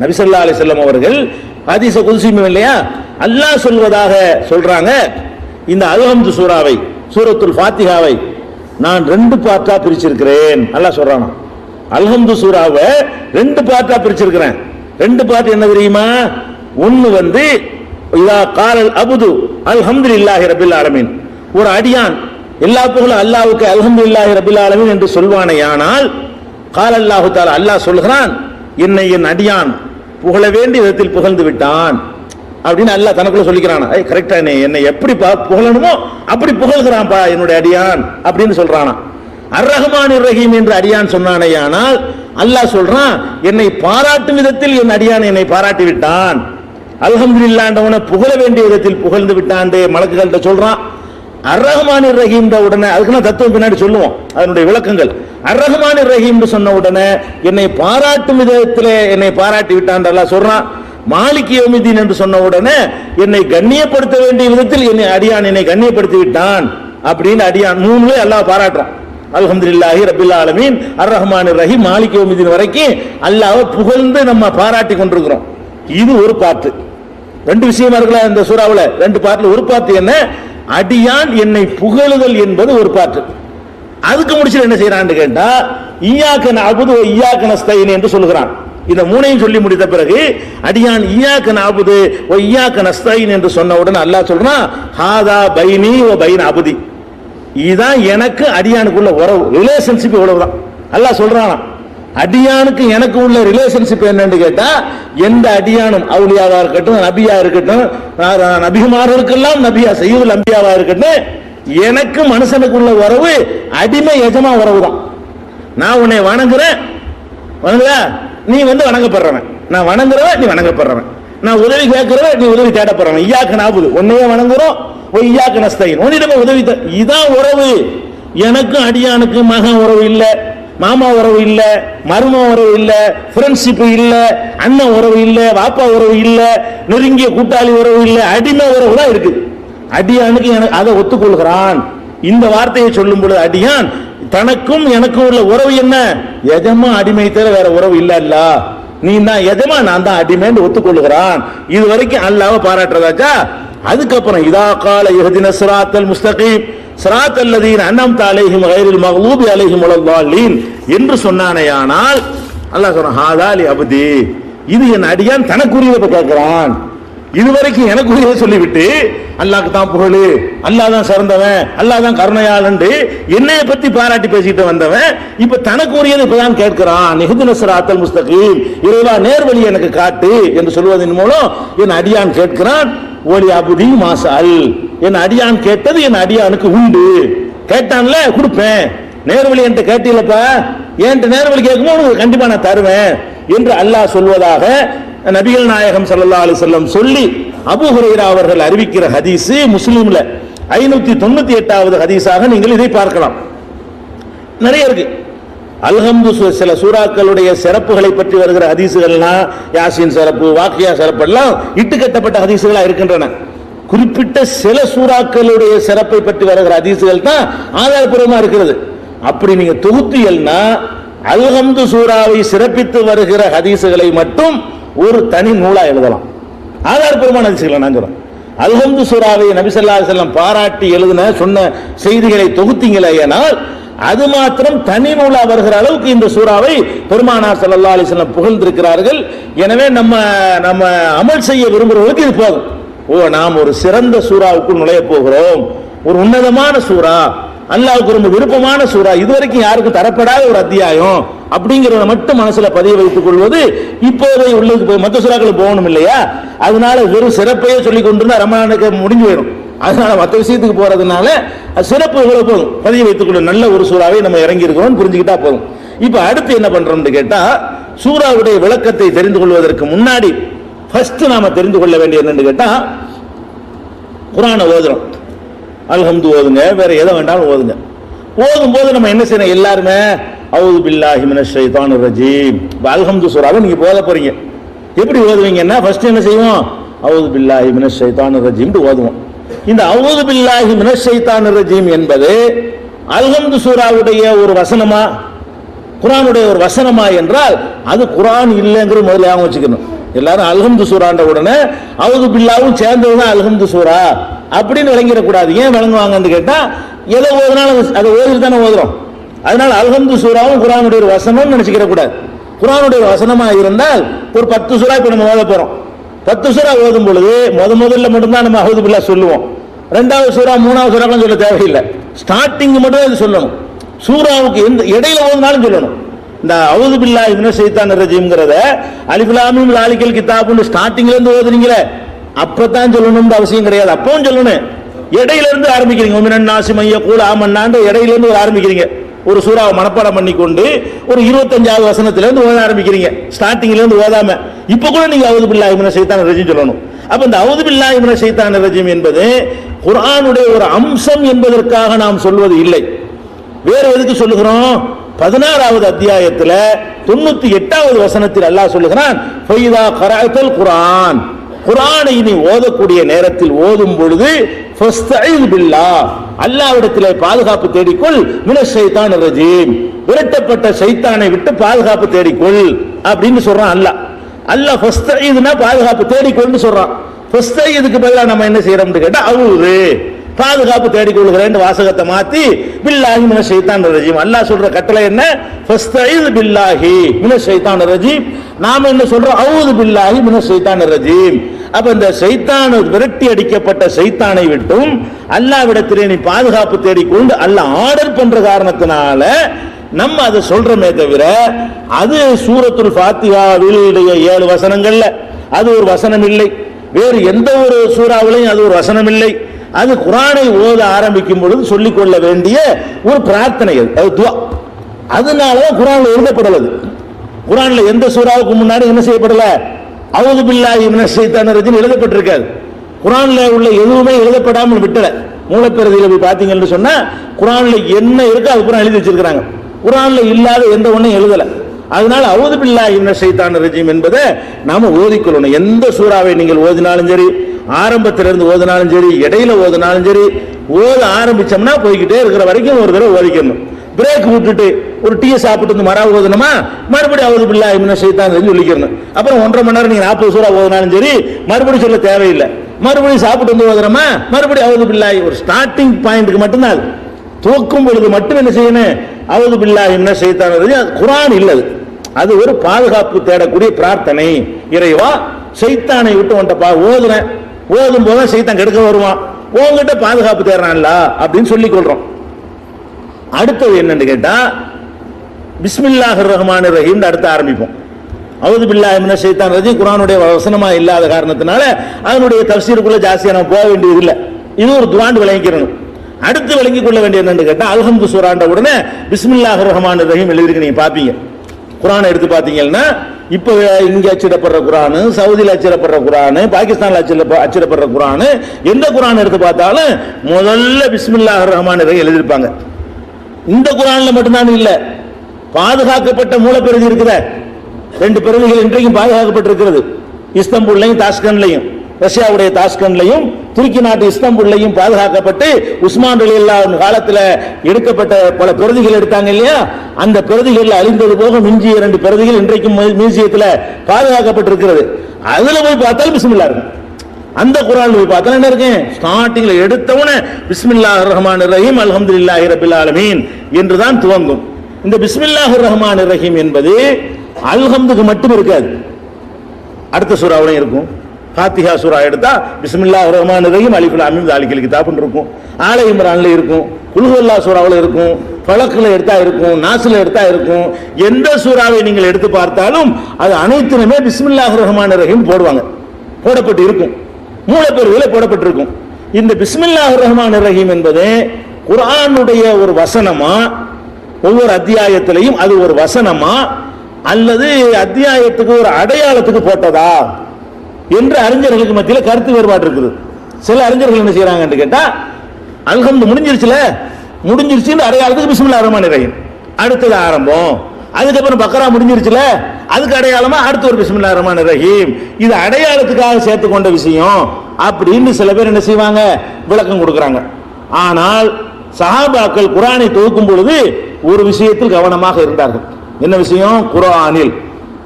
நபி ஸல்லல்லாஹு அலைஹி வஸல்லம் அவர்கள் ஹதீஸ குத்ஸி இல்லையா, அல்லாஹ் சொல்வதாக சொல்றாங்க, இந்த அல்ஹம்து சூராவை, சூரத்துல் ஃபாத்திஹாவை நான் 2 பார்ட்டா பிரிச்சிருக்கிறேன். அல்லாஹ் சொல்றானா, அல்ஹம்து சூராவை 2 பார்ட்டா பிரிச்சிருக்கிறேன். 2 பார்ட் என்ன தெரியுமா, ஒன்னு இதா காலல் அபுது அல்ஹம்துலில்லாஹி ரப்பில் ஆலமீன், ஒரு அடியான் எல்லா புகழும் அல்லாஹ்வுக்கு அல்ஹம்துலில்லாஹி ரப்பில் ஆலமீன் என்று சொல்வானேயானால், கால அல்லாஹு தஆலா, அல்லாஹ் சொல்கிறான், என்னை என் அடியான் புகழ வேண்டிய விதத்தில் புகழ்ந்து விட்டான் அப்படின்னு அல்லாஹ் தனக்குள்ள சொல்லிக்கிறான். கரெக்டா, என்னை எப்படி புகழணுமோ அப்படி புகழ்கிறான்பா என்னுடைய அடியான் அப்படின்னு சொல்றானா. அர் ரஹ்மானிர் ரஹீம் என்று அடியான் சொன்னானேயானால் அல்லாஹ் சொல்றான், என்னை பாராட்டும் விதத்தில் என் அடியான் என்னை பாராட்டி விட்டான், அல்ஹம்துலில்லாஹ்ன்றவனை புகழ வேண்டிய விதத்தில் புகழ்ந்து விட்டான் மலக்குகள்கிட்ட சொல்றான். அர்-ரஹ்மானிர் ரஹீம் உடனே அதுக்கு தத்துவம் பின்னாடி சொல்லுவோம், அதனுடைய விளக்கங்கள். அர்-ரஹ்மானிர் ரஹீம் சொன்ன உடனே என்னை பாராட்டும் விதத்தில் என்னை பாராட்டி விட்டான் அல்லாஹ் சொல்றான். மாலிக் யௌமித்தீன் என்று சொன்ன உடனே என்னை கண்ணியப்படுத்த வேண்டிய விதத்தில் என்னை அடியான் என்னை கண்ணியப்படுத்தி விட்டான் அப்படின்னு அடியான் மூணுமே அல்லாஹ் பாராட்டுறான். அல்ஹம்துலில்லாஹி ரப்பில் ஆலமீன், அர்-ரஹ்மானிர் ரஹீம், மாலிக் யௌமித்தீன் வரைக்கும் அல்லாஹ்வை புகழ்ந்து நம்ம பாராட்டி கொண்டிருக்கிறோம். இது ஒரு பாட்டு. ரெண்டு விஷயமா இருக்கல இந்த சூறாவுல, ரெண்டு பாட்டுல. ஒரு பாட்டு என்ன, அடியான் என்னை புகழுதல் என்பது ஒரு பாட்டு. அதுக்கு முடிச்சு என்ன செய்யறான்னு கேட்டா, இய்யாக நஅபுது வ இய்யாக நஸ்தஈன் என்று சொல்கிறான். இந்த மூணையும் சொல்லி முடித்த பிறகு அடியான் இய்யாக நஅபுது வ இய்யாக நஸ்தஈன் என்று சொன்ன உடனே அல்லாஹ் சொல்றான், ஹாதா பைனி வ பைன அபுதி, இதுதான் எனக்கு அடியானுக்குள்ள உறவு, ரிலேஷன்ஷிப். இவ்வளவுதான் அல்லாஹ் சொல்றான். அடியானுக்கு எனக்கு உள்ள ரிலேஷன்ஷிப் என்னன்னு கேட்டா, எந்த அடியானும் அவுலியாவா இருக்கட்டும், நபியா இருக்கட்டும், நபிமார்களுக்கெல்லாம் நபியா சையதுல் அம்பியாவா இருக்கட்டும், எனக்கு மனுஷனுக்குள்ள உறவு அடிமை எஜமா உறவு தான். நான் உன்னை வணங்குறேன், நீ வணங்கப்படுறவன், நான் வணங்குறவன், நீ வணங்கப்படுறவன், நான் உதவி கேட்கிறவன், நீ உதவி தேடப்படுறவன். இய்யாக நஅபுது, உன்னையே வணங்குறோம், இய்யாக நஸ்தஈன், உன்னிடமே உதவி. இதான் உறவு. எனக்கும் அடியானுக்கு மகன் உறவு இல்ல, மாமா உறவு இல்ல, மரும உறவு இல்ல, ஃப்ரெண்ட்ஷிப் இல்ல, அண்ணன் உறவு இல்ல, வாப்பா உறவு இல்ல, நெருங்கிய கூட்டாளி உறவு இல்ல, அடிமை உறவு தான் இருக்கு. அடியானுக்கு அதை ஒத்துக்கொள்கிறான். இந்த வார்த்தையை சொல்லும் பொழுது அடியான் தனக்கும் எனக்கும் உள்ள உறவு என்ன, எஜமா அடிமை தவிர வேற உறவு இல்ல. அல்ல, நீ தான் எஜமா, நான் தான் அடிமைன்னு ஒத்துக்கொள்கிறான். இது வரைக்கும் அல்லாஹ்வை பாராட்டுறதாச்சா. அதுக்கப்புறம் இதா கால இஹ்தின ஸிராத்தல் முஸ்தகீம் ஸிராத்தல் லதீன அன்அம்த அலைஹிம் கைரில் மக்லூபி அலைஹிம் வலல்லாலீன் என்று சொன்னானேயானால், அல்லாஹ் சொல்றான், ஹாதா லி அப்தி, இது என் அடியான் தனக்குரியதை கேட்கிறான். இதுவரைக்கும் எனக்குரியதை சொல்லிவிட்டு அல்லாஹ்க்கு தான் புகழு, அல்லாஹ் தான் சிறந்தவன், அல்லாஹ் தான் கருணையாளன், என்னைய பத்தி பாராட்டி பேசிட்டு வந்தவன் இப்ப தனக்குரியதை இப்பதான் கேட்கிறான். இஹ்தின ஸிராத்தல் முஸ்தகீம், இறைவா நேர்வழி எனக்கு காட்டு என்று சொல்வதன் மூலம் என் அடியான் கேட்கிறான். ஓலி அபுதி மாசல், என் அடியான் கேட்டது என் அடியானுக்கு உண்டு. கேட்டான்ல கொடுப்பேன். நேர்வழி என்கிட்ட கேட்டீங்களப்பா, என்கிட்ட நேர்வழி கேட்கும்போது உனக்கு கண்டிப்பா நான் தருவேன் என்று அல்லாஹ் சொல்வதாக நபிகள் நாயகம் ஸல்லல்லாஹு அலைஹி வஸல்லம் சொல்லி அபூ ஹுரைரா அவர்கள் அறிவிக்கிற ஹதீஸ் முஸ்லிம்ல 598வது ஹதீஸாக நீங்கள் இதை பார்க்கலாம். நிறைய இருக்கு. அல்ஹம்து சில சூறாக்களுடைய சிறப்புகளை பற்றி வருகிற ஹதீஸுகள்லாம், யாசின் சிறப்பு, வாக்கியா சிறப்பு எல்லாம் இட்டுக்கட்டப்பட்ட ஹதீஸுகளா இருக்கின்றன. குறிப்பிட்ட சில சூறாக்களுடைய சிறப்பை பற்றி வருகிற ஹதீஸுகள் தான் ஆதாரப்பூர்வமா இருக்கிறது. அப்படி நீங்க தொகுத்தீங்கன்னா அல்ஹம்து சூறாவை சிறப்பித்து வருகிற ஹதீஸுகளை மட்டும் ஒரு தனி நூலா எழுதலாம். ஆதாரப்பூர்வமான ஹதீஸுகளை நான் சொல்றேன். அல்ஹம்து சூறாவை நபி ஸல்லல்லாஹு அலைஹி வஸல்லம் பாராட்டி எழுதின சொன்ன செய்திகளை தொகுத்தீங்களேனால் அது மாத்திரம் தனி நூலா வருகிற அளவுக்கு இந்த சூறாவை பெருமானார் ஸல்லல்லாஹு அலைஹி வஸல்லம் புகழ்ந்திருக்கிறார்கள். எனவே நம்ம அமல் செய்ய விரும்புறவர்களுக்கு இது போதும். நாம் ஒரு சிறந்த சூறாவுக்குள் நுழைய போகிறோம், ஒரு உன்னதமான சூறா, அல்லாஹ்வுக்கு ரொம்ப விருப்பமான சூறா, இதுவரைக்கும் யாருக்கும் தரப்படாத ஒரு அத்தியாயம் அப்படிங்கிறத மட்டும் மனசுல பதிய வைத்துக் கொள்வது இப்போதை உள்ளதுக்கு மற்ற சூறாக்களுக்கு போகணும் இல்லையா. அதனால வெறும் சிறப்பையே சொல்லி கொண்டிருந்தா ரமலானுக்கு முடிஞ்சு போயிடும். அதனால மற்ற விஷயத்துக்கு போறதுனால சிறப்பு எவ்வளவு போதும் பதிய வைத்துக் கொள்ள நல்ல ஒரு சூறாவை நம்ம இறங்கி இருக்கிறோம் புரிஞ்சுக்கிட்டா போதும். இப்ப அடுத்து என்ன பண்றோம்னு கேட்டா, சூறாவுடைய விளக்கத்தை தெரிந்து கொள்வதற்கு முன்னாடி ஃபர்ஸ்ட் நாம தெரிந்து கொள்ள வேண்டிய என்னன்னு கேட்டா, குர்ஆனை ஓதுறோம், அல்ஹம்து ஓதுங்க, வேற எதை வேண்டாலும் ஓதுங்க. ஓதும் போது நம்ம என்ன செய்யணும், எல்லாருமே அஊது பில்லாஹி மினஷ் ஷைத்தானிர் ரஜீம், அல்ஹம்து சூறாவை நீங்க ஓத போறீங்க. எப்படி ஓதுவீங்கன்னா ஃபர்ஸ்ட் என்ன செய்வோம், அஊது பில்லாஹி மினஷ் ஷைத்தானிர் ரஜீம் ஓதுவோம். இந்த அஊது பில்லாஹி மினஷ் ஷைத்தானிர் ரஜீம் என்பது அல்ஹம்து சூறாவுடைய ஒரு வசனமா, குர்ஆனுடைய ஒரு வசனமா என்றால் அது குர்ஆன் இல்லைங்கிற முதல்ல ஞாபகம் வச்சுக்கணும். எல்லாரும் அல்ஹம்து சூரான்ற உடனே அஊது பில்லாஹும் சேர்ந்ததுதான் அல்ஹம்து சூரா அப்படின்னு விளங்கிடக்கூடாது. ஏன் விளங்குவாங்கன்னு கேட்டா, எதை ஓதுனாலும் அதை ஓதிட்டு தானே ஓதுறோம். அதனால அல்ஹம்து சூராவும் குர்ஆனுடைய ஒரு வசனம்னு நினைச்சுக்கிற கூடாது. குர்ஆனுடைய வசனமா இருந்தால் ஒரு 10 சூறா இப்ப நம்ம ஓத போறோம். 10 சூறா ஓதும் பொழுது முதல்ல மட்டும்தான் நம்ம அஊது பில்லாஹ் சொல்லுவோம். ரெண்டாவது சூறா மூணாவது சூறாக்கெல்லாம் சொல்ல தேவையில்லை, ஸ்டார்டிங் மட்டும் இது சொல்லணும். சூறாவுக்கு எந்த இடையில ஓதுனாலும் சொல்லணும். இந்த அஊது பில்லாஹி மினஷ் ஷைத்தானிர் ரஜீம்ங்கறத அலிஃப் லாம் மீம் ஸாலிகல் கிதாப்னு ஸ்டார்டிங்ல இருந்து ஓதுறீங்களே அப்பதான் சொல்லணும்னு அவசியம் கிடையாது. அப்பவும் சொல்லணும். இடையில இருந்து ஆரம்பிக்கிறீங்க, மினன் நாஸி மை யகூல் ஆமன்னான்னு இடையில இருந்து ஆரம்பிக்கிறீங்க. ஒரு சூறாவை மனப்பாடம் பண்ணி கொண்டு ஒரு 25வது வசனத்துல இருந்து ஓத ஆரம்பிக்கிறீங்க, ஸ்டார்டிங்ல இருந்து ஓதாம இப்ப கூட நீங்க அவுது பில்லாஹி மினஷ் ஷைத்தானிர் ரஜீம் சொல்லணும். அப்ப இந்த அவுது பில்லாஹி மினஷ் ஷைத்தானிர் ரஜீம் என்பது குர்ஆனுடைய ஒரு அம்சம் என்பதற்காக நாம் சொல்வது இல்லை. வேற எதுக்கு சொல்லுகிறோம்? 16வது அத்தியாயத்துல 98வது வசனத்தில் அல்லாஹ் சொல்லுகிறான், ஃபைதா கரஅத்தல் குர்ஆன், குர்ஆனை நீ ஓதக்கூடிய நேரத்தில் ஓதும் பொழுது ஃபஸ்தஈஸ் பில்லாஹ், அல்லாஹ்விடத்திலே பாதுகாப்பு தேடிக்கொள், மினஷ் ஷைத்தானிர் ரஜீம், விரட்டப்பட்ட ஷைத்தானை விட்டு பாதுகாப்பு தேடிக்கொள் அப்படின்னு சொல்றான் அல்லாஹ். அல்லாஹ் ஃபஸ்தஈஸ்னா பாதுகாப்பு தேடிக்கொள்னு சொல்றான். ஃபஸ்தஈஸ்க்கு பதிலா நம்ம என்ன செய்யறோம்னு கேட்டா அவுது, பாதுகாப்பு தேடிக்கொள்கிறேன் வாசகத்தை மாத்தி பில்லாஹி மினஷ் ஷைத்தானிர் ரஜீம். அல்லாஹ் சொல்ற கட்டளை என்ன? ஃபஸ்தஈஸ் பில்லாஹி மினஷ் ஷைத்தானிர் ரஜீம். நாம என்ன சொல்றோம்? அவுது பில்லாஹி மினஷ் ஷைத்தானிர் ரஜீம். அப்ப இந்த ஷைத்தான், விரட்டி அடிக்கப்பட்ட ஷைத்தானை விட்டும் அல்லாஹ்விடத்திலே நீ பாதுகாப்பு தேடிக்கொண்டு அல்லாஹ் ஆர்டர் பண்ற காரணத்தினால நம்ம அதை சொல்றோமே தவிர அது சூரத்துல் ஃபாத்திஹாவில் 7 வசனங்கள்ல அது ஒரு வசனம் இல்லை, வேறு எந்த ஒரு சூறாவிலையும் அது ஒரு வசனம் இல்லை. அது குர்ஆனை ஓத ஆரம்பிக்கும் பொழுது சொல்லிக் கொள்ள வேண்டிய ஒரு பிரார்த்தனை, அது துஆ. அதனாலதான் குர்ஆன்ல எழுதப்படலது. குர்ஆன்ல எந்த சூறாவுக்கு முன்னாடி என்ன செய்யப்படல? அவுது பில்லாஹி மினஷ் ஷைத்தானிர் ரஜீம் எழுதப்பட்டிருக்காது. குர்ஆன்ல உள்ள எதுவுமே எழுதப்படாமல் விட்டல. மூலப்பிரதியில போய் பாத்தீங்கன்னு சொன்னா குர்ஆன்ல என்ன இருக்கோ அது பூரா எழுதி வச்சிருக்காங்க. குர்ஆன்ல இல்லாத எந்த ஒன்றையும் எழுதல. அதனால அவுது பில்லாஹி மினஷ் ஷைத்தானிர் ரஜீம் என்பதை நாம ஓதிக்கொள்ளணும். எந்த சூறாவை நீங்கள் ஓதினாலும் சரி, ஆரம்பத்திலிருந்து ஓதினாலும் சரி, இடையில ஓதினாலும் சரி, ஓத ஆரம்பிச்சோம்னா போய்கிட்டே இருக்கிற வரைக்கும் ஒரு தடவை ஓதிக்கணும். பிரேக் விட்டுட்டு ஒரு டீ சாப்பிட்டு வந்து மரா ஓதுனமா மறுபடியும் அவுது பில்லாஹி மினஷ் ஷைத்தானிர் ரஜீம் சொல்லிக்கணும். அப்புறம் 1.5 மணி நேரம் நீங்க 40 சூறா ஓதினாலும் சரி மறுபடியும் சொல்ல தேவையில்லை. மறுபடியும் சாப்பிட்டு வந்து ஓதுறமா மறுபடியும் அவுது பில்லாஹி, ஒரு ஸ்டார்டிங் பாயிண்ட்க்கு மட்டும்தான் அது. துவக்கும் பொழுது மட்டும் என்ன செய்யணும்? அவுது பில்லாஹி மினஷ் ஷைத்தானிர் ரஜீம். குர்ஆன் இல்லது, அது ஒரு பாதுகாப்பு தேடக்கூடிய பிரார்த்தனை. இறைவா, ஷைத்தானை விட்டு உன்ட்ட ஓதுறேன், ஓதும் போது ஷைத்தான் கெடுக்க வருவான், உன்கிட்ட பாதுகாப்பு தேடுறான்ல அப்படின்னு சொல்லிக் கொள்றோம். அடுத்தது என்னன்னு கேட்டா பிஸ்மில்லாஹிர் ரஹ்மானிர் ரஹீம் அடுத்து ஆரம்பிப்போம். அவுது பில்லாஹி மினஷ் ஷைத்தானிர் ரஜீம் குர்ஆனுடைய வசனமா இல்லாத காரணத்தினால அதனுடைய தஃசீருக்குள்ள ஜாஸ்தியா நம்ம போக வேண்டியது இல்லை. இது ஒரு துஆண்டு விளங்கிக்கிறணும். அடுத்து விளங்கிக் கொள்ள வேண்டிய என்னன்னு கேட்டா அல்ஹம்து சூராண்ட உடனே பிஸ்மில்லாஹிர் ரஹ்மானிர் ரஹீம் எழுதிருக்கு. நீங்க பாப்பீங்க, குர்ஆனை எடுத்து பாத்தீங்கன்னா இப்ப இங்க அச்சிடப்படுற குர்ஆன், சவுதியில அச்சிடப்படுற குர்ஆன், பாகிஸ்தான்ல அச்சிடப்படுற குர்ஆன், எந்த குர்ஆன் எடுத்து பார்த்தாலும் முதல்ல பிஸ்மில்லாஹிர் ரஹ்மானிர் ரஹீம் எழுதிருப்பாங்க. இந்த குர்ஆன்ல மட்டும்தான் இல்ல, பாதுகாக்கப்பட்ட மூலப்பிரதி இருக்குத 2 பிரதிகள் இன்றைக்கும் பாதுகாக்கப்பட்டிருக்கிறது. இஸ்தாம்புல்லையும் தாஷ்கண்ட்லையும், ரஷ்யாவுடைய தாஷ்கண்ட்லையும் துருக்கி நாட்டு இஸ்தாம்புல்லையும் பாதுகாக்கப்பட்டு உஸ்மான் ரலியல்லாஹு அன்ஹு காலத்தில் எடுக்கப்பட்ட பல பிரதிகள் எடுத்தாங்க இல்லையா, அந்த பிரதிகள் அழிந்தது போக மிஞ்சிய 2 பிரதிகள் இன்றைக்கும் மியூசியத்தில் பாதுகாக்கப்பட்டிருக்கிறது. அதுல போய் பார்த்தால் பிஸ்மில்லாஹ் இருக்கு. அந்த குர்ஆன் போய் பார்த்தா என்ன இருக்கு? ஸ்டார்டிங்ல எடுத்தவனே பிஸ்மில்லாஹிர் ரஹ்மானிர் ரஹீம் அல்ஹம்துலில்லாஹி ரப்பில் ஆலமீன் என்றுதான் துவங்கும். இந்த பிஸ்மில்லாஹிர் ரஹ்மானிர் ரஹீம் என்பது அல்ஹம்துக்கு மட்டும் இருக்காது, அடுத்த சூறாவிலும் இருக்கும். ஃபாத்திஹா சூரா எடுத்தா பிஸ்மில்லாஹிர் ரஹ்மானிர் ரஹீம் அலிஃப் லாம் மீம் ஸாலிகல் கிதாப்னு இருக்கும், ஆல இம்ரான்ல இருக்கும், குல் ஹுவல்லாஹ் சூராவுல இருக்கும், ஃபலக்ல எடுத்தா இருக்கும், நாஸ்ல எடுத்தா இருக்கும். எந்த சூறாவை நீங்கள் எடுத்து பார்த்தாலும் அது அனைத்துமே பிஸ்மில்லாஹிர் ரஹ்மானிர் ரஹீம் போடுவாங்க, போடப்பட்டு இருக்கும், மூலப்பெருவில போடப்பட்டிருக்கும். இந்த பிஸ்மில்லாஹிர் ரஹ்மானிர் ரஹீம் என்பது குர்ஆனுடைய ஒரு வசனமா, ஒவ்வொரு அத்தியாயத்திலையும் அது ஒரு வசனமா அல்லது அத்தியாயத்துக்கு ஒரு அடையாளத்துக்கு போட்டதா என்று அறிஞர்களுக்கு மத்தியில் கருத்து வேறுபாடு இருக்குது. சில அறிஞர்கள் என்ன செய்யறாங்கன்னு கேட்டா அல்ஹம்து முடிஞ்சிருச்சுன்னு அடையாளத்துக்கு பிஸ்மில்லாஹிர் ரஹ்மானிர் ரஹீம் அடுத்தது ஆரம்பம், அதுக்கப்புறம் பக்ரா முடிஞ்சிருச்சுல அதுக்கு அடையாளமா அடுத்த ஒரு பிஸ்மில்லாஹிர் ரஹ்மானிர் ரஹீம், இது அடையாளத்துக்காக சேர்த்து கொண்ட விஷயம் அப்படின்னு சில பேர் என்ன செய்வாங்க, விளக்கம் கொடுக்கறாங்க. ஆனால் சஹாபாக்கள் குர்ஆனை தொகுக்கும் பொழுது ஒரு விஷயத்தில் கவனமாக இருந்தார்கள். என்ன விஷயம்?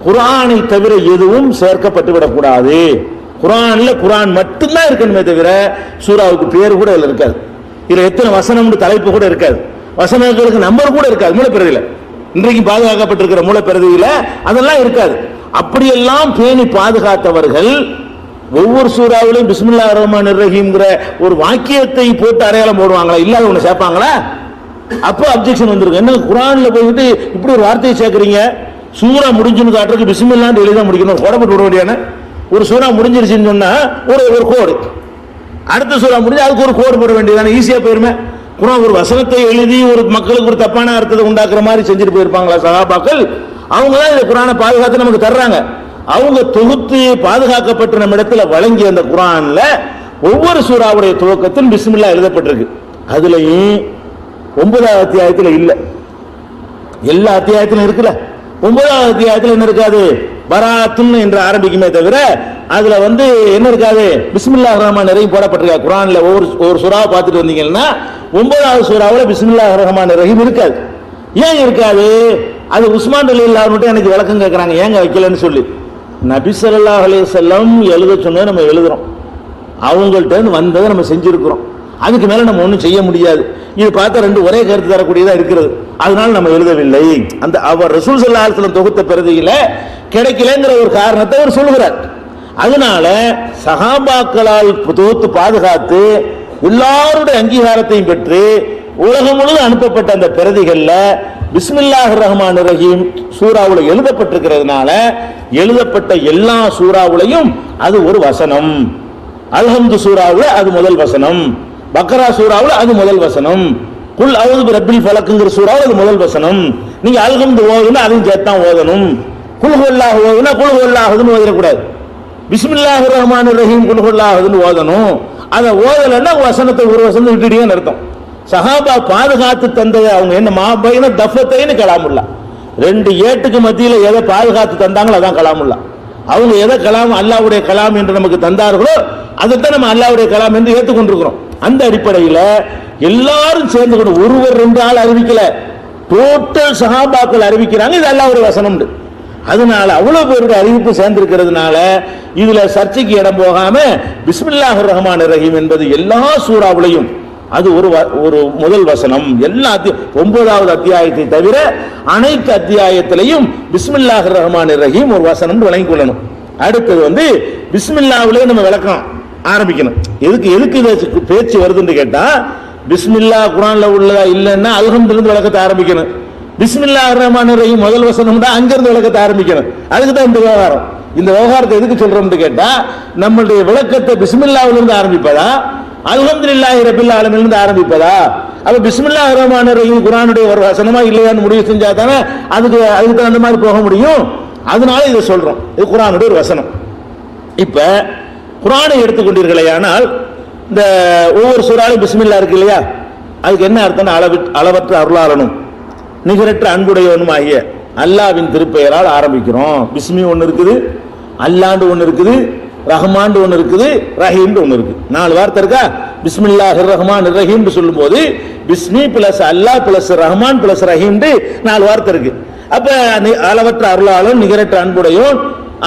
குர்ஆனை தவிர எதுவும் சேர்க்கப்பட்டு விடக்கூடாது. குர்ஆன்ல குர்ஆன் மட்டும்தான் இருக்கணுமே தவிர சூராவுக்கு பேர் கூட இதுல இருக்காது, இதுல எத்தனை வசனம்னு தலைப்பு கூட இருக்காது, வசனங்களுக்கு நம்பர் கூட இருக்காது. மூலப்பிரதியில இன்றைக்கு பாதுகாக்கப்பட்டிருக்கிற மூலப்பிரதியில அதெல்லாம் இருக்காது. அப்படியெல்லாம் பேணி பாதுகாத்தவர்கள் ஒவ்வொரு சூறாவிலும் பிஸ்மில்லாஹிர் ரஹ்மானிர் ரஹீம்ங்கற ஒரு வாக்கியத்தை போட்டு அடையாளம் போடுவாங்களா, இல்லாத ஒண்ணு சேர்ப்பாங்களா? அப்போ அப்ஜெக்ஷன் வந்திருக்கு. என்ன குர்ஆன்ல போயிட்டு இப்படி ஒரு வார்த்தையை சேர்க்கறீங்க, சூரா முடிஞ்சுன்னு காட்டுறதுக்கு பிஸ்மில்லாஹ் எழுதி தான் முடிக்கணும், கோடப்பட்டு விட வேண்டியான ஒரு சூரா முடிஞ்சிருச்சுன்னு சொன்னா ஒரு கோடு, அடுத்த சூரா முடிஞ்சு அதுக்கு ஒரு கோடு போட வேண்டியதானே, ஈஸியா போயிருமே. குர்ஆன் ஒரு வசனத்தை எழுதி ஒரு மக்களுக்கு ஒரு தப்பான அர்த்தத்தை உண்டாக்குற மாதிரி செஞ்சுட்டு போயிருப்பாங்களா சஹாபாக்கள்? அவங்க தான் இந்த குர்ஆனை பாதுகாத்து நமக்கு தர்றாங்க. அவங்க தொகுத்து பாதுகாக்கப்பட்ட நம்ம இடத்துல வழங்கிய அந்த குர்ஆன்ல ஒவ்வொரு சூறாவுடைய துவக்கத்தில் பிஸ்மில்லாஹ் எழுதப்பட்டிருக்கு. அதுலயும் 9வது அத்தியாயத்தில் இல்ல, எல்லா அத்தியாயத்திலும் இருக்குல்ல. 9வது அத்தியாயத்தில் என்ன இருக்காது? பராத்துன் என்று ஆரம்பிக்குமே தவிர அதுல என்ன இருக்காது? பிஸ்மில்லாஹிர் ரஹ்மானிர் ரஹீம் போடப்பட்டிருக்கா? குர்ஆன்ல ஒவ்வொரு சூறாவை பார்த்துட்டு வந்தீங்கன்னா 9வது சூறாவுல பிஸ்மில்லாஹிர் ரஹ்மானிர் ரஹீம் இருக்காது. ஏன் இருக்காது? அது உஸ்மான் ரலியல்லாஹு அன்ஹு எனக்கு விளக்கம் கேட்கறாங்க, ஏங்க வைக்கலன்னு சொல்லி. நபி ஸல்லல்லாஹு அலைஹி வஸல்லம் எழுத சொன்னதை நம்ம எழுதுறோம், அவங்கள்ட்ட வந்ததை நம்ம செஞ்சிருக்கிறோம். அதுக்கு மேல நம்ம ஒன்றும் செய்ய முடியாது. இது பார்த்தா ரெண்டு ஒரே கருத்து தரக்கூடியதா இருக்கிறது, அதனால நம்ம எழுதவில்லை. அந்த அவர் ரசூல் ஸல்லல்லாஹு அலைஹி வஸல்லம் தொகுத்த பிரதியில கிடைக்கலங்கிற ஒரு காரணத்தை அவர் சொல்லுகிறார். அதனால சஹாபாக்களால் தொகுத்து பாதுகாத்து எல்லாருடைய அங்கீகாரத்தையும் பெற்று உலகம் முழுவதும் அனுப்பப்பட்ட அந்த பிரதிகள்ல பிஸ்மில்லாஹிர் ரஹ்மானிர் ரஹீம் சூறாவுல எழுதப்பட்டிருக்கிறதுனால எழுதப்பட்ட எல்லா சூறாவுலையும் அது ஒரு வசனம். அல்ஹம்து சூறாவுல அது முதல் வசனம், பக்ரா சூறாவுல அது முதல் வசனம், குல் அஊது பிரப்பில் ஃபலக்ங்கிற சூறாவுல அது முதல் வசனம். நீங்க அல்ஹம்து ஓதுனா அதையும் சேர்த்தான் ஓதணும். குல் ஹுவல்லாஹு ஓதுனா குல் ஹுவல்லாஹுன்னு ஓதக்கூடாது, பிஸ்மில்லாஹிர் ரஹ்மானிர் ரஹீம் குல் ஹுவல்லாஹுன்னு ஓதணும். அதை ஓதலைன்னா வசனத்தை ஒரு வசனம் விட்டுட்டீங்கன்னு அர்த்தம். சஹாபா பாதுகாத்து தந்ததை அவங்க என்ன மாபைன தஃபத்தைன்னு கலாமுல்லா, ரெண்டு ஏட்டுக்கு மத்தியில் எதை பாதுகாத்து தந்தாங்களோ அதான் கலாமுல்லா. அவங்க எதை கலாம் அல்லாஹ்வுடைய கலாம் என்று நமக்கு தந்தார்களோ அதைத்தான் நம்ம அல்லாஹ்வுடைய கலாம் என்று ஏற்றுக்கொண்டிருக்கிறோம். அந்த அடிப்படையில் எல்லாரும் சேர்ந்து கொண்டு ஒருவர் ரெண்டு ஆள் அறிவிக்கல, டோட்டல் சஹாபாக்கள் அறிவிக்கிறாங்க இது அல்லாஹ்வுடைய வசனம். அதனால அவ்வளவு பேருடைய அறிவிப்பு சேர்ந்திருக்கிறதுனால இதுல சர்ச்சைக்கு இடம் போகாம பிஸ்மில்லாஹிர் ரஹ்மானிர் ரஹீம் என்பது எல்லா சூறாவுலையும் அது ஒரு முதல் வசனம். எல்லா 9வது அத்தியாயத்தை தவிர அனைத்து அத்தியாயத்திலையும் பிஸ்மில்லாஹிர் ரஹ்மானிர் ரஹீம் ஒரு வசனம் விளங்கிக் கொள்ளணும். அடுத்தது பிஸ்மில்லாவிலே நம்ம விளக்கம் ஆரம்பிக்கணும். எதுக்கு இது பேச்சு வருதுன்னு கேட்டா, பிஸ்மில்லா குர்ஆன்ல உள்ளதா இல்லைன்னா அல்ஹம்துலில்லாஹ் விளக்கத்தை ஆரம்பிக்கணும். பிஸ்மில்லாஹிர் ரஹ்மானிர் ரஹீம் முதல் வசனம் தான், அங்கிருந்து விளக்கத்தை ஆரம்பிக்கணும். அதுக்கு தான் இந்த விவகாரம். இந்த விவகாரத்தை எதுக்கு சொல்றோம்னு கேட்டா, நம்மளுடைய விளக்கத்தை பிஸ்மில்லாவிலிருந்து ஆரம்பிப்பதா அல்ஹம்துலில்லாஹி ரப்பில் ஆலமீன் இருந்து ஆரம்பிப்பதா? அப்ப பிஸ்மில்லாஹிர் ரஹ்மானிர் ரஹீம் குர்ஆனுடைய ஒரு வசனமா இல்லையான்னு முடிவு செஞ்சா தானே அதுக்கு அந்த மாதிரி போக முடியும். அதனால இதை சொல்றோம், இது குர்ஆனுடைய ஒரு வசனம். இப்ப குர்ஆனை எடுத்துக்கொண்டீர்களே, ஆனால் இந்த ஒவ்வொரு சூறாலையும் பிஸ்மில்லா இருக்கு இல்லையா, அதுக்கு என்ன அர்த்தம்? அளவற்ற அருளாளனும் நிகரற்ற அன்புடையவனும் ஆகிய அல்லாஹ்வின் திருப்பெயரால் ஆரம்பிக்கிறோம். பிஸ்மி ஒன்று இருக்குது, அல்லாண்டு ஒன்று இருக்குது, ரஹ்மான் ஒன்று இருக்குது, ரஹீம் ஒன்று இருக்கு. 4 வார்த்தை இருக்கா? பிஸ்மில்லாஹிர் ரஹ்மானிர் ரஹீம் சொல்லும் போது பிஸ்மி பிளஸ் அல்லாஹ் பிளஸ் ரஹ்மான் பிளஸ் ரஹீம் 4 வார்த்தை இருக்கு. அப்ப அளவற்ற அருளாளன் நிகரற்ற அன்புடையோன்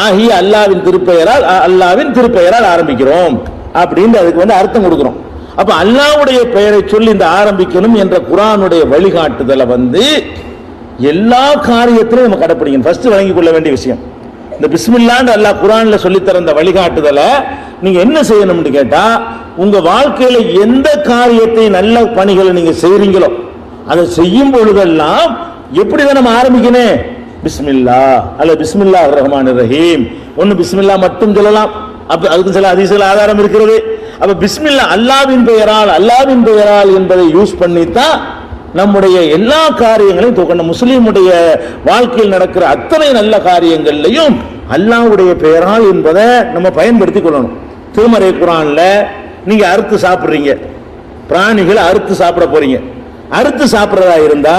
ஆகிய அல்லாஹ்வின் திருப்பெயரால் ஆரம்பிக்கிறோம் அப்படின்னு அதுக்கு அர்த்தம் கொடுக்கிறோம். அப்ப அல்லாஹ்வுடைய பெயரை சொல்லி இந்த ஆரம்பிக்கணும் என்ற குர்ஆனுடைய வழிகாட்டுதலை எல்லா காரியத்திலும் நம்ம கடைப்பிடிக்கணும். ஃபர்ஸ்ட் வழங்கிக் கொள்ள வேண்டிய விஷயம் இந்த பிஸ்மில்லான்னு அல்லாஹ் குர்ஆன்ல சொல்லி தர இந்த வழிகாட்டுதலை நீங்க என்ன செய்யணும்னு கேட்டா, உங்க வாழ்க்கையில எந்த காரியத்தை நல்ல பணிகளை நீங்க செய்றீங்களோ அதை செய்யும் பொழுதெல்லாம் எப்படிதான் நம்ம ஆரம்பிக்கணும்? பிஸ்மில்லா அல்ல பிஸ்மில்லாஹிர் ரஹ்மானிர் ரஹீம். ஒன்னு பிஸ்மில்லா மட்டும் சொல்லலாம், அப்ப அதுக்கு சில ஹதீஸ்கள் ஆதாரம் இருக்கிறது. அப்ப பிஸ்மில்லா அல்லாஹ்வின் பெயரால் என்பதை யூஸ் பண்ணித்தான் நம்முடைய எல்லா காரியங்களையும் தூக்கணும். முஸ்லீமுடைய வாழ்க்கையில் நடக்கிற அத்தனை நல்ல காரியங்கள்லையும் அல்லாஹ்வுடைய பெயரால் என்பதை நம்ம பயன்படுத்திக் கொள்ளணும். திருமறை குர்ஆன்ல நீங்க அறுத்து சாப்பிடுறீங்க, பிராணிகளை அறுத்து சாப்பிட போறீங்க, அறுத்து சாப்பிடுறதா இருந்தா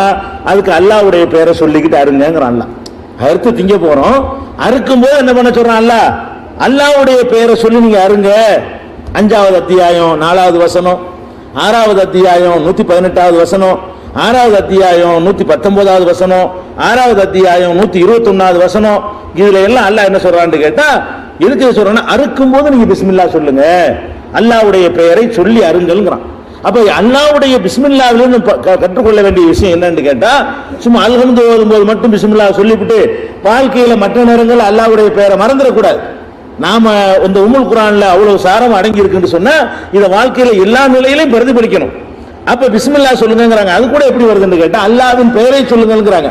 அதுக்கு அல்லாஹ்வுடைய பெயரை சொல்லிக்கிட்டு அருங்கிறான். அல்லாஹ் அறுத்து திங்க போறோம், அறுக்கும் போது என்ன பண்ண சொல்றான்? அல்லாஹ்வுடைய பெயரை சொல்லி நீங்க அருங்க. 5வது அத்தியாயம் 4வது வசனம், 6வது அத்தியாயம் 118வது வசனம், 6வது அத்தியாயம் 119வது வசனம், 6வது அத்தியாயம் 121வது வசனம். இதுல எல்லாம் அல்லாஹ் என்ன சொல்றான்னு கேட்டா, எதுக்கு சொல்றான்னா அறுக்கும் போது நீங்க பிஸ்மில்லா சொல்லுங்க, அல்லாஹ்வுடைய பெயரை சொல்லி அருங்கள்ங்கிறான். அப்ப அல்லாஹ்வுடைய பிஸ்மில்லாவிலிருந்து கற்றுக்கொள்ள வேண்டிய விஷயம் என்னன்னு கேட்டா, சும்மா அல்ஹம்து ஓதும்போது மட்டும் பிஸ்மில்லா சொல்லிவிட்டு வாழ்க்கையில மற்ற நேரங்கள் அல்லாஹ்வுடைய பெயரை மறந்துடக்கூடாது. நாம இந்த உம்முல் குர்ஆன்ல அவ்வளவு சாரம் அடங்கி இருக்குன்னு சொன்னா இதை வாழ்க்கையில எல்லா நிலையிலையும் பிரதிபலிக்கணும். அப்ப பிஸ்மில்லா சொல்லுங்கிறாங்க. அது கூட எப்படி வருதுன்னு கேட்டா, அல்லாஹ்வின் பெயரை சொல்லுங்கிறாங்க.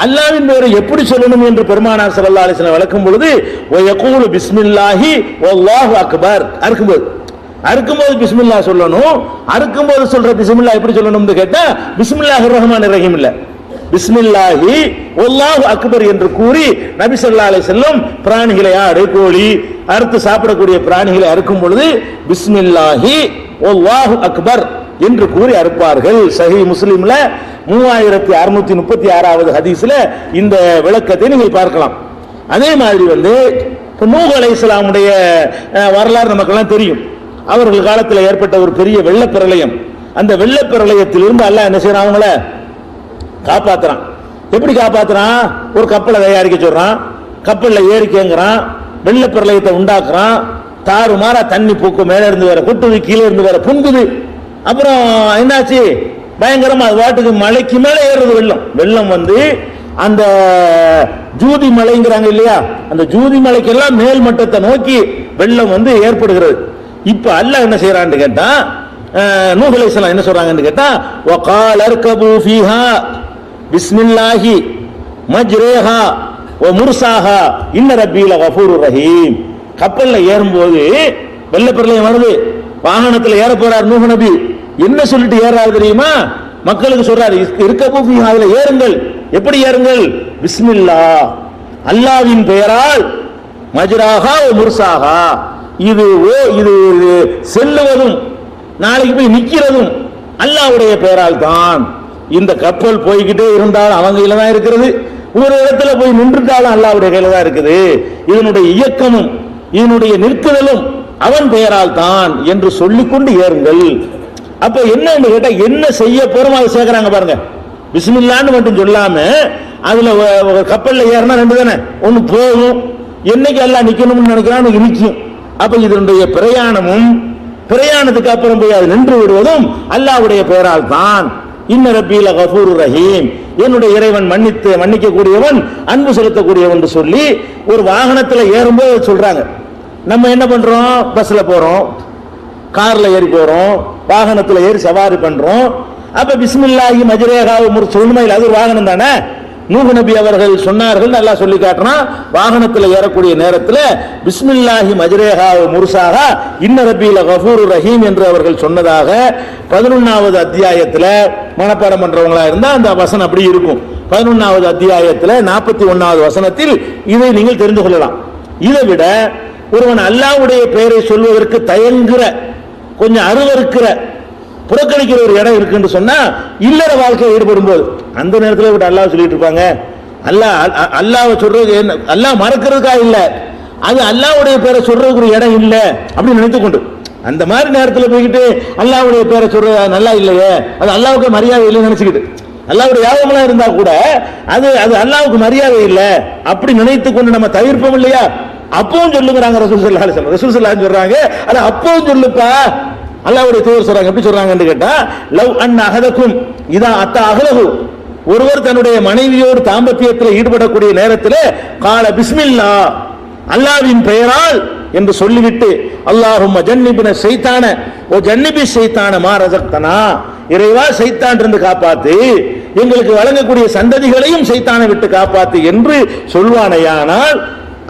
அல்லாஹ்வின் பெயரை எப்படி சொல்லணும் என்று பெருமானார் ஸல்லல்லாஹு அலைஹி வஸல்லம் விளக்கும் பொழுது வயகூலு பிஸ்மில்லாஹி வல்லாஹு அக்பர் இருக்கும்போது அறுக்கும்போது பிஸ்மில்லா சொல்லணும். அறுக்கும்போது சொல்ற பிஸ்மில்லா எப்படி சொல்லணும்னு கேட்டா பிஸ்மில்லாஹிர் ரஹ்மானிர் ரஹீம் இல்ல, பிஸ்மில்லாஹி வல்லாஹு அக்பர் என்று கூறி நபி ஸல்லல்லாஹு அலைஹி வஸல்லம் பிராணிகளை, ஆடு கோழி அறுத்து சாப்பிடக்கூடிய பிராணிகளை அறுக்கும் பொழுது பிஸ்மில்லாஹி வல்லாஹு அக்பர் என்று கூறி அறுப்பார்கள். சஹீஹ் முஸ்லிம்ல 3636வது ஹதீஸ்ல இந்த விளக்கத்தை நீங்கள் பார்க்கலாம். அதே மாதிரி நூஹ் அலைஹிஸ்ஸலாமுடைய வரலாறு நமக்கெல்லாம் தெரியும். அவர்கள் காலத்தில் ஏற்பட்ட ஒரு பெரிய வெள்ளப்பிரளயம். அந்த வெள்ளப்பிரளயத்திலிருந்து அல்லாஹ் என்ன செய்யறான், அவங்கள காப்பாத்துறான். எப்படி காப்பாத்துறான்? ஒரு கப்பலை தயாரிக்க சொல்றான், கப்பல்ல ஏறிக்கங்கிறான், வெள்ளப்பிரளயத்தை உண்டாக்குறான், தாறுமாறா தண்ணி பூக்கு, மேல இருந்து வேற கொட்டுது, கீழே இருந்து வேற புங்குது. அப்புறம் என்னாச்சு, பயங்கரமா வாட்டுக்கு மலைக்கு மேல ஏறுது வெள்ளம். வெள்ளம் அந்த ஜூதி மலைங்கிறாங்க இல்லையா, அந்த ஜூதி மலைக்கெல்லாம் மேல் மட்டத்தை நோக்கி வெள்ளம் ஏற்படுகிறது. இப்ப அல்லாஹ் என்ன செய்யறான்னு கேட்டா, நூஹ் அலைஹிஸ்ஸலாம் என்ன சொல்றாங்கன்னு கேட்டா, வகால அர்கபு ஃபீஹா பிஸ்மில்லாஹி மஜ்ரேஹா வ முர்சாஹா இன்ன ரப்பி லகஃபூருர் ரஹீம். கப்பல்ல ஏறும்போது வெள்ளப்பிரளயம் வருது, வாகனத்துல ஏற போறார் நூஹ் நபி. என்ன சொல்லிட்டு ஏறாரு தெரியுமா? மக்களுக்கு சொல்றாரு, இருக்கபு ஃபீஹா, அதுல ஏறுங்கள். எப்படி ஏறுங்கள்? பிஸ்மில்லாஹ், அல்லாஹ்வின் பெயரால், மஜ்ராஹா வ முர்சாஹா, இது செல்லுவதும் நாளைக்கு போய் நிக்கிறதும் அல்லாஹ்வுடைய பெயரால் தான். இந்த கப்பல் போய்கிட்டே இருந்தாலும் அவங்க கையில தான் இருக்கிறது, ஒரு இடத்துல போய் நின்றுட்டாலும் அல்லாஹ்வுடைய கையில தான் இருக்குது. இதனுடைய இயக்கமும் இதனுடைய நிற்குதலும் அவன் பெயரால் தான் என்று சொல்லிக்கொண்டு ஏறுங்கள். அப்ப என்ன கேட்டா, என்ன செய்ய போறோம் அதை சேர்க்கிறாங்க பாருங்க. பிஸ்மில்லான்னு மட்டும் சொல்லாம அதுல கப்பல்ல ஏறினா ரெண்டு தானே, ஒன்னு போகும், என்னைக்கு அல்லாஹ் நிக்கணும்னு நினைக்கிறான் நிற்கும். அப்ப இதனுடைய பிரயாணமும் பிரயாணத்துக்கு அப்புறம் போய் அது நின்று விடுவதும் அல்லாஹ்வுடைய பெயரால் தான். இன்ன ரப்பி லகஃபூருர் ரஹீம், என்னுடைய இறைவன் மன்னிக்க கூடியவன், அன்பு செலுத்தக்கூடியவன் என்று சொல்லி ஒரு வாகனத்துல ஏறும்போது சொல்றாங்க. நம்ம என்ன பண்றோம்? பஸ்ல போறோம், கார்ல ஏறி போறோம், வாகனத்துல ஏறி சவாரி பண்றோம். அப்ப பிஸ்மில்லாஹி மஜ்ரேஹா சொல்லணுமா இல்ல? அது ஒரு வாகனம் தானே. நூஹ் நபி அவர்கள் சொன்னார்கள், அல்லாஹ் சொல்லி காட்டுறான், வாகனத்துல ஏறக்கூடிய நேரத்தில் பிஸ்மில்லாஹி மஜ்ரேஹா முர்சாஹா இன்ன ரப்பி லகஃபூருர் ரஹீம் என்று அவர்கள் சொன்னதாக 11வது அத்தியாயத்துல மனப்பாடம் பண்றவங்களா இருந்தா அந்த வசனம் அப்படி இருக்கும். 11வது அத்தியாயத்துல 41வது வசனத்தில் இதை நீங்கள் தெரிந்து கொள்ளலாம். இதை விட ஒருவன் அல்லாஹ்வுடைய பெயரை சொல்வதற்கு தயங்குற, கொஞ்சம் அருவருக்கிற, புறக்கணிக்கிற ஒரு இடம் இருக்குன்னு சொன்னா இல்லற வாழ்க்கையில் ஈடுபடும் போது அந்த நேரத்தில் விட்டு அல்லாஹ் சொல்லிட்டு இருப்பாங்க. அல்லாஹ் சொல்றது அல்லாஹ் மறக்கிறதுக்கா இல்ல, அது அல்லாஹ்வுடைய பேரை சொல்றதுக்கு ஒரு இடம் இல்ல அப்படின்னு நினைத்துக்கொண்டு அந்த மாதிரி நேரத்தில் போய்கிட்டு அல்லாஹ்வுடைய பேரை சொல்றது நல்லா இல்லையே, அது அல்லாஹ்வுக்கு மரியாதை இல்லைன்னு நினைச்சுக்கிட்டு, அல்லாஹ்வுடைய யாகமெல்லாம் இருந்தா கூட அது அல்லாஹ்வுக்கு மரியாதை இல்லை அப்படி நினைத்துக் கொண்டு நம்ம தவிர்ப்போம் இல்லையா? அப்பவும் சொல்லுங்கிறாங்க ரசூல் ஸல்லல்லாஹு அலைஹி வஸல்லம். ரசூல் ஸல்லல்லாஹு சொல்றாங்க, அது அப்பவும் சொல்லுப்பா. அல்லாஹ்வுடைய தூதர் சொல்றாங்க, எப்படி சொல்றாங்கன்னு கேட்டா, லவ் அன் அஹதக்கும் இதா அத்தா அஹ்லஹு, ஒருவர் தன்னுடைய மனைவியோடு தாம்பத்தியத்தில் ஈடுபடக்கூடிய நேரத்தில் கால பிஸ்மில்லா, அல்லாஹ்வின் பெயரால் என்று சொல்லிவிட்டு அல்லாஹும்ம ஜன்னிபின ஷைத்தான ஓ ஜன்னிபி ஷைத்தான மா ரஸக்தனா, இறைவா ஷைத்தான் இருந்து காப்பாத்து, எங்களுக்கு வழங்கக்கூடிய சந்ததிகளையும் ஷைத்தானை விட்டு காப்பாத்து என்று சொல்வானையானால்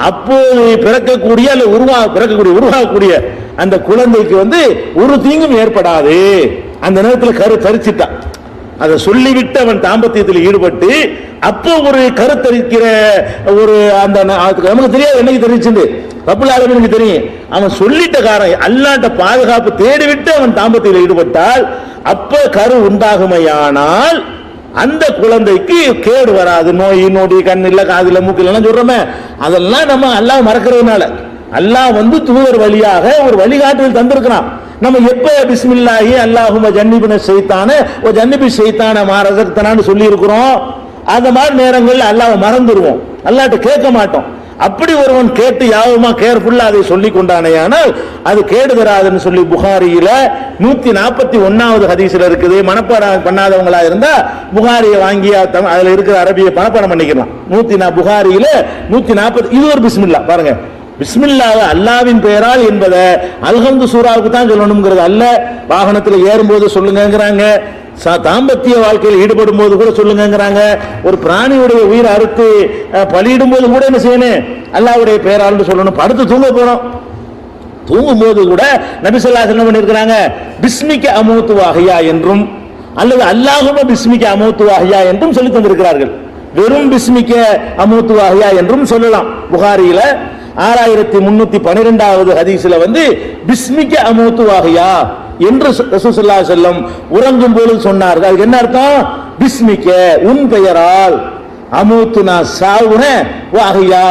அப்போது பிறக்கக்கூடிய உருவாகக்கூடிய அந்த குழந்தைக்கு ஒரு தீங்கும் ஏற்படாது. அந்த நேரத்தில் கரு தரிச்சிட்டான், அதை சொல்லிவிட்டு அவன் தாம்பத்தியத்தில் ஈடுபட்டு அப்போ ஒரு கருத்தரிக்கிற ஒரு அந்த நமக்கு தெரியாது, என்னைக்கு தெரிவிச்சு ரப்புல் ஆலமீனுக்கு தெரியும். அவன் சொல்லிட்ட காரணம் அல்லாஹ்ட்ட பாதுகாப்பு தேடிவிட்டு அவன் தாம்பத்தியத்தில் ஈடுபட்டால் அப்ப கரு உண்டாகுமையானால் அந்த குழந்தைக்கு கேடு வராது. நோய் நொடி, கண் இல்ல, காதில, மூக்கில் சொல்றோமே, அதெல்லாம் நம்ம அல்லாஹ் மறக்கிறதுனால அல்லாஹ் தூதர் வழியாக ஒரு வழிகாட்டுதல் தந்திருக்கிறான். நம்ம எப்ப பிஸ்மில்லாஹி அல்லாஹும்ம ஜன்னிபின ஷைத்தான ஓ ஜன்னிபி ஷைத்தான மா ரஸக்தனான்னு சொல்லி இருக்கிறோம். அந்த மாதிரி நேரங்களில் அல்லாஹ் மறந்துடுவோம், அல்லாஹ்ட்ட கேட்க மாட்டோம். அப்படி ஒருவன் கேட்டு யாவமா கேர்ஃபுல்லா அதை சொல்லி கொண்டானேயானால் அது கேடு தராதுன்னு சொல்லி புகாரியில 141வது ஹதீஸ்ல இருக்குது. மனப்பாடம் பண்ணாதவங்களா இருந்தா புகாரியை வாங்கி அதுல இருக்கிற அரபியை மனப்பாடம் பண்ணிக்கலாம். புகாரியில 140 இது ஒரு பிஸ்மில்லா பாருங்க. பிஸ்மில்லாஹ் அல்லாஹ்வின் பெயரால் என்பதை அல்ஹம்து சூராவுக்கு தான் சொல்லணும்ங்கிறது அல்ல. வாகனத்தில் ஏறும்போது சொல்லுங்கிறாங்க, தாம்பத்திய வாழ்க்கையில் ஈடுபடும் போது கூட சொல்லுங்கிறாங்க, ஒரு பிராணியுடைய உயிரை அறுத்து பலியிடும் போது கூட என்ன செய்யணும், அல்லாஹ்வுடைய பெயரால் சொல்லணும். படுத்து தூங்க போறோம், தூங்கும் போது கூட நபி ஸல்லல்லாஹு அலைஹி வஸல்லம் பண்ணிருக்காங்க, பிஸ்மிக அமூத்து வஹியா என்றும் அல்லது அல்லாஹும்ம பிஸ்மிக அமூத்து வஹியா என்றும் சொல்லி தந்திருக்கிறார்கள். வெறும் பிஸ்மிக அமூத்து வஹியா என்றும் சொல்லலாம். புகாரியில 6312வது ஹதீஸ்ல வந்து பிஸ்மிக அமூத்து வஹியா என்று ரசூல் ஸல்லல்லாஹு அலைஹி வஸல்லம் உறங்கும் போது சொன்னார்கள். அதுக்கு என்ன அர்த்தம்? பிஸ்மிக உன் பெயரால், அமூத்து நான் சாவுறேன், வஹியா